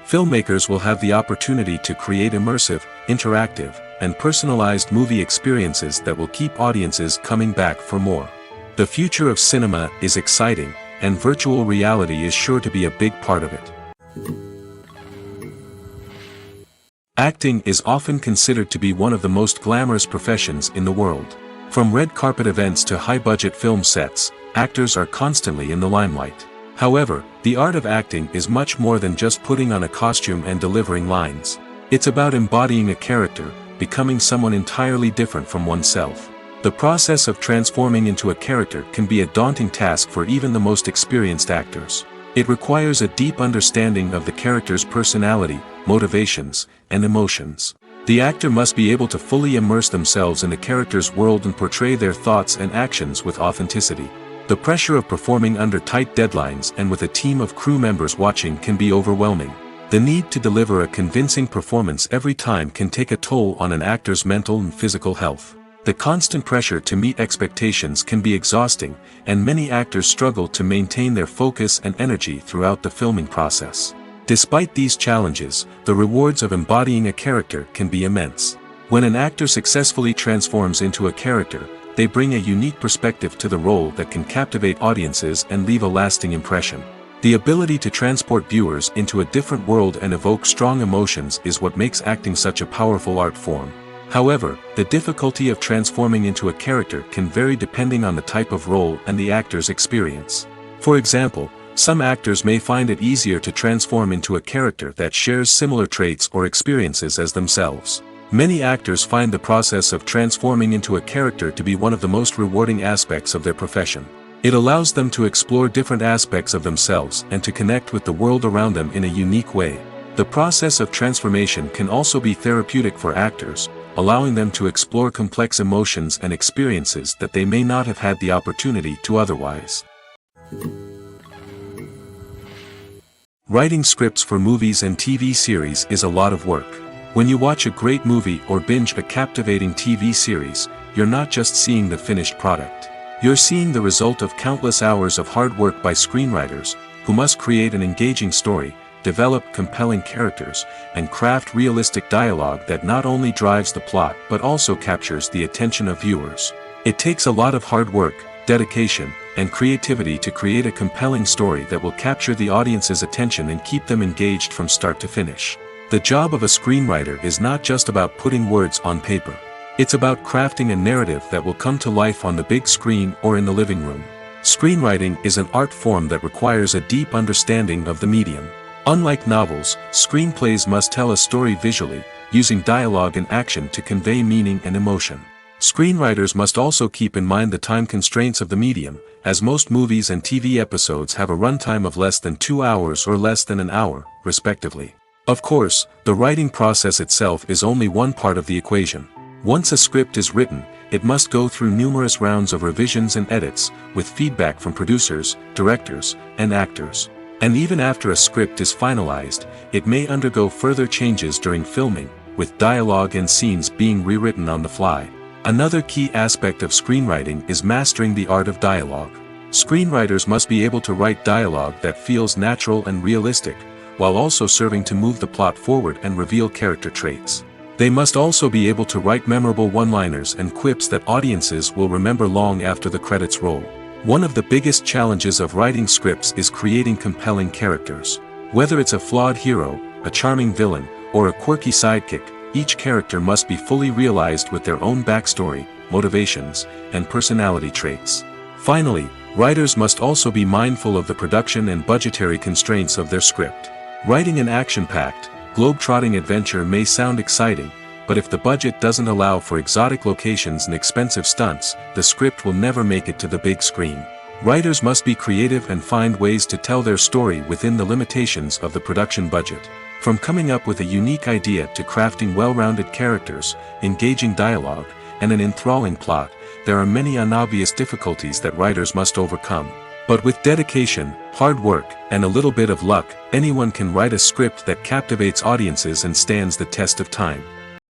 Filmmakers will have the opportunity to create immersive, interactive, and personalized movie experiences that will keep audiences coming back for more. The future of cinema is exciting, and virtual reality is sure to be a big part of it. Acting is often considered to be one of the most glamorous professions in the world. From red carpet events to high-budget film sets, actors are constantly in the limelight. However, the art of acting is much more than just putting on a costume and delivering lines. It's about embodying a character, becoming someone entirely different from oneself. The process of transforming into a character can be a daunting task for even the most experienced actors. It requires a deep understanding of the character's personality, motivations, and emotions. The actor must be able to fully immerse themselves in the character's world and portray their thoughts and actions with authenticity. The pressure of performing under tight deadlines and with a team of crew members watching can be overwhelming. The need to deliver a convincing performance every time can take a toll on an actor's mental and physical health. The constant pressure to meet expectations can be exhausting, and many actors struggle to maintain their focus and energy throughout the filming process. Despite these challenges, the rewards of embodying a character can be immense. When an actor successfully transforms into a character, they bring a unique perspective to the role that can captivate audiences and leave a lasting impression. The ability to transport viewers into a different world and evoke strong emotions is what makes acting such a powerful art form. However, the difficulty of transforming into a character can vary depending on the type of role and the actor's experience. For example, some actors may find it easier to transform into a character that shares similar traits or experiences as themselves. Many actors find the process of transforming into a character to be one of the most rewarding aspects of their profession. It allows them to explore different aspects of themselves and to connect with the world around them in a unique way. The process of transformation can also be therapeutic for actors, allowing them to explore complex emotions and experiences that they may not have had the opportunity to otherwise. Writing scripts for movies and TV series is a lot of work. When you watch a great movie or binge a captivating TV series, you're not just seeing the finished product. You're seeing the result of countless hours of hard work by screenwriters, who must create an engaging story, develop compelling characters, and craft realistic dialogue that not only drives the plot but also captures the attention of viewers. It takes a lot of hard work, dedication, and creativity to create a compelling story that will capture the audience's attention and keep them engaged from start to finish. The job of a screenwriter is not just about putting words on paper. It's about crafting a narrative that will come to life on the big screen or in the living room. Screenwriting is an art form that requires a deep understanding of the medium. Unlike novels, screenplays must tell a story visually, using dialogue and action to convey meaning and emotion. Screenwriters must also keep in mind the time constraints of the medium, as most movies and TV episodes have a runtime of less than 2 hours or less than an hour, respectively. Of course, the writing process itself is only one part of the equation. Once a script is written, it must go through numerous rounds of revisions and edits, with feedback from producers, directors, and actors. And even after a script is finalized, it may undergo further changes during filming, with dialogue and scenes being rewritten on the fly. Another key aspect of screenwriting is mastering the art of dialogue. Screenwriters must be able to write dialogue that feels natural and realistic, while also serving to move the plot forward and reveal character traits. They must also be able to write memorable one-liners and quips that audiences will remember long after the credits roll. One of the biggest challenges of writing scripts is creating compelling characters. Whether it's a flawed hero, a charming villain, or a quirky sidekick, each character must be fully realized with their own backstory, motivations, and personality traits. Finally, writers must also be mindful of the production and budgetary constraints of their script. Writing an action-packed, globe-trotting adventure may sound exciting, but if the budget doesn't allow for exotic locations and expensive stunts, the script will never make it to the big screen. Writers must be creative and find ways to tell their story within the limitations of the production budget. From coming up with a unique idea to crafting well-rounded characters, engaging dialogue, and an enthralling plot, there are many unobvious difficulties that writers must overcome. But with dedication, hard work, and a little bit of luck, anyone can write a script that captivates audiences and stands the test of time.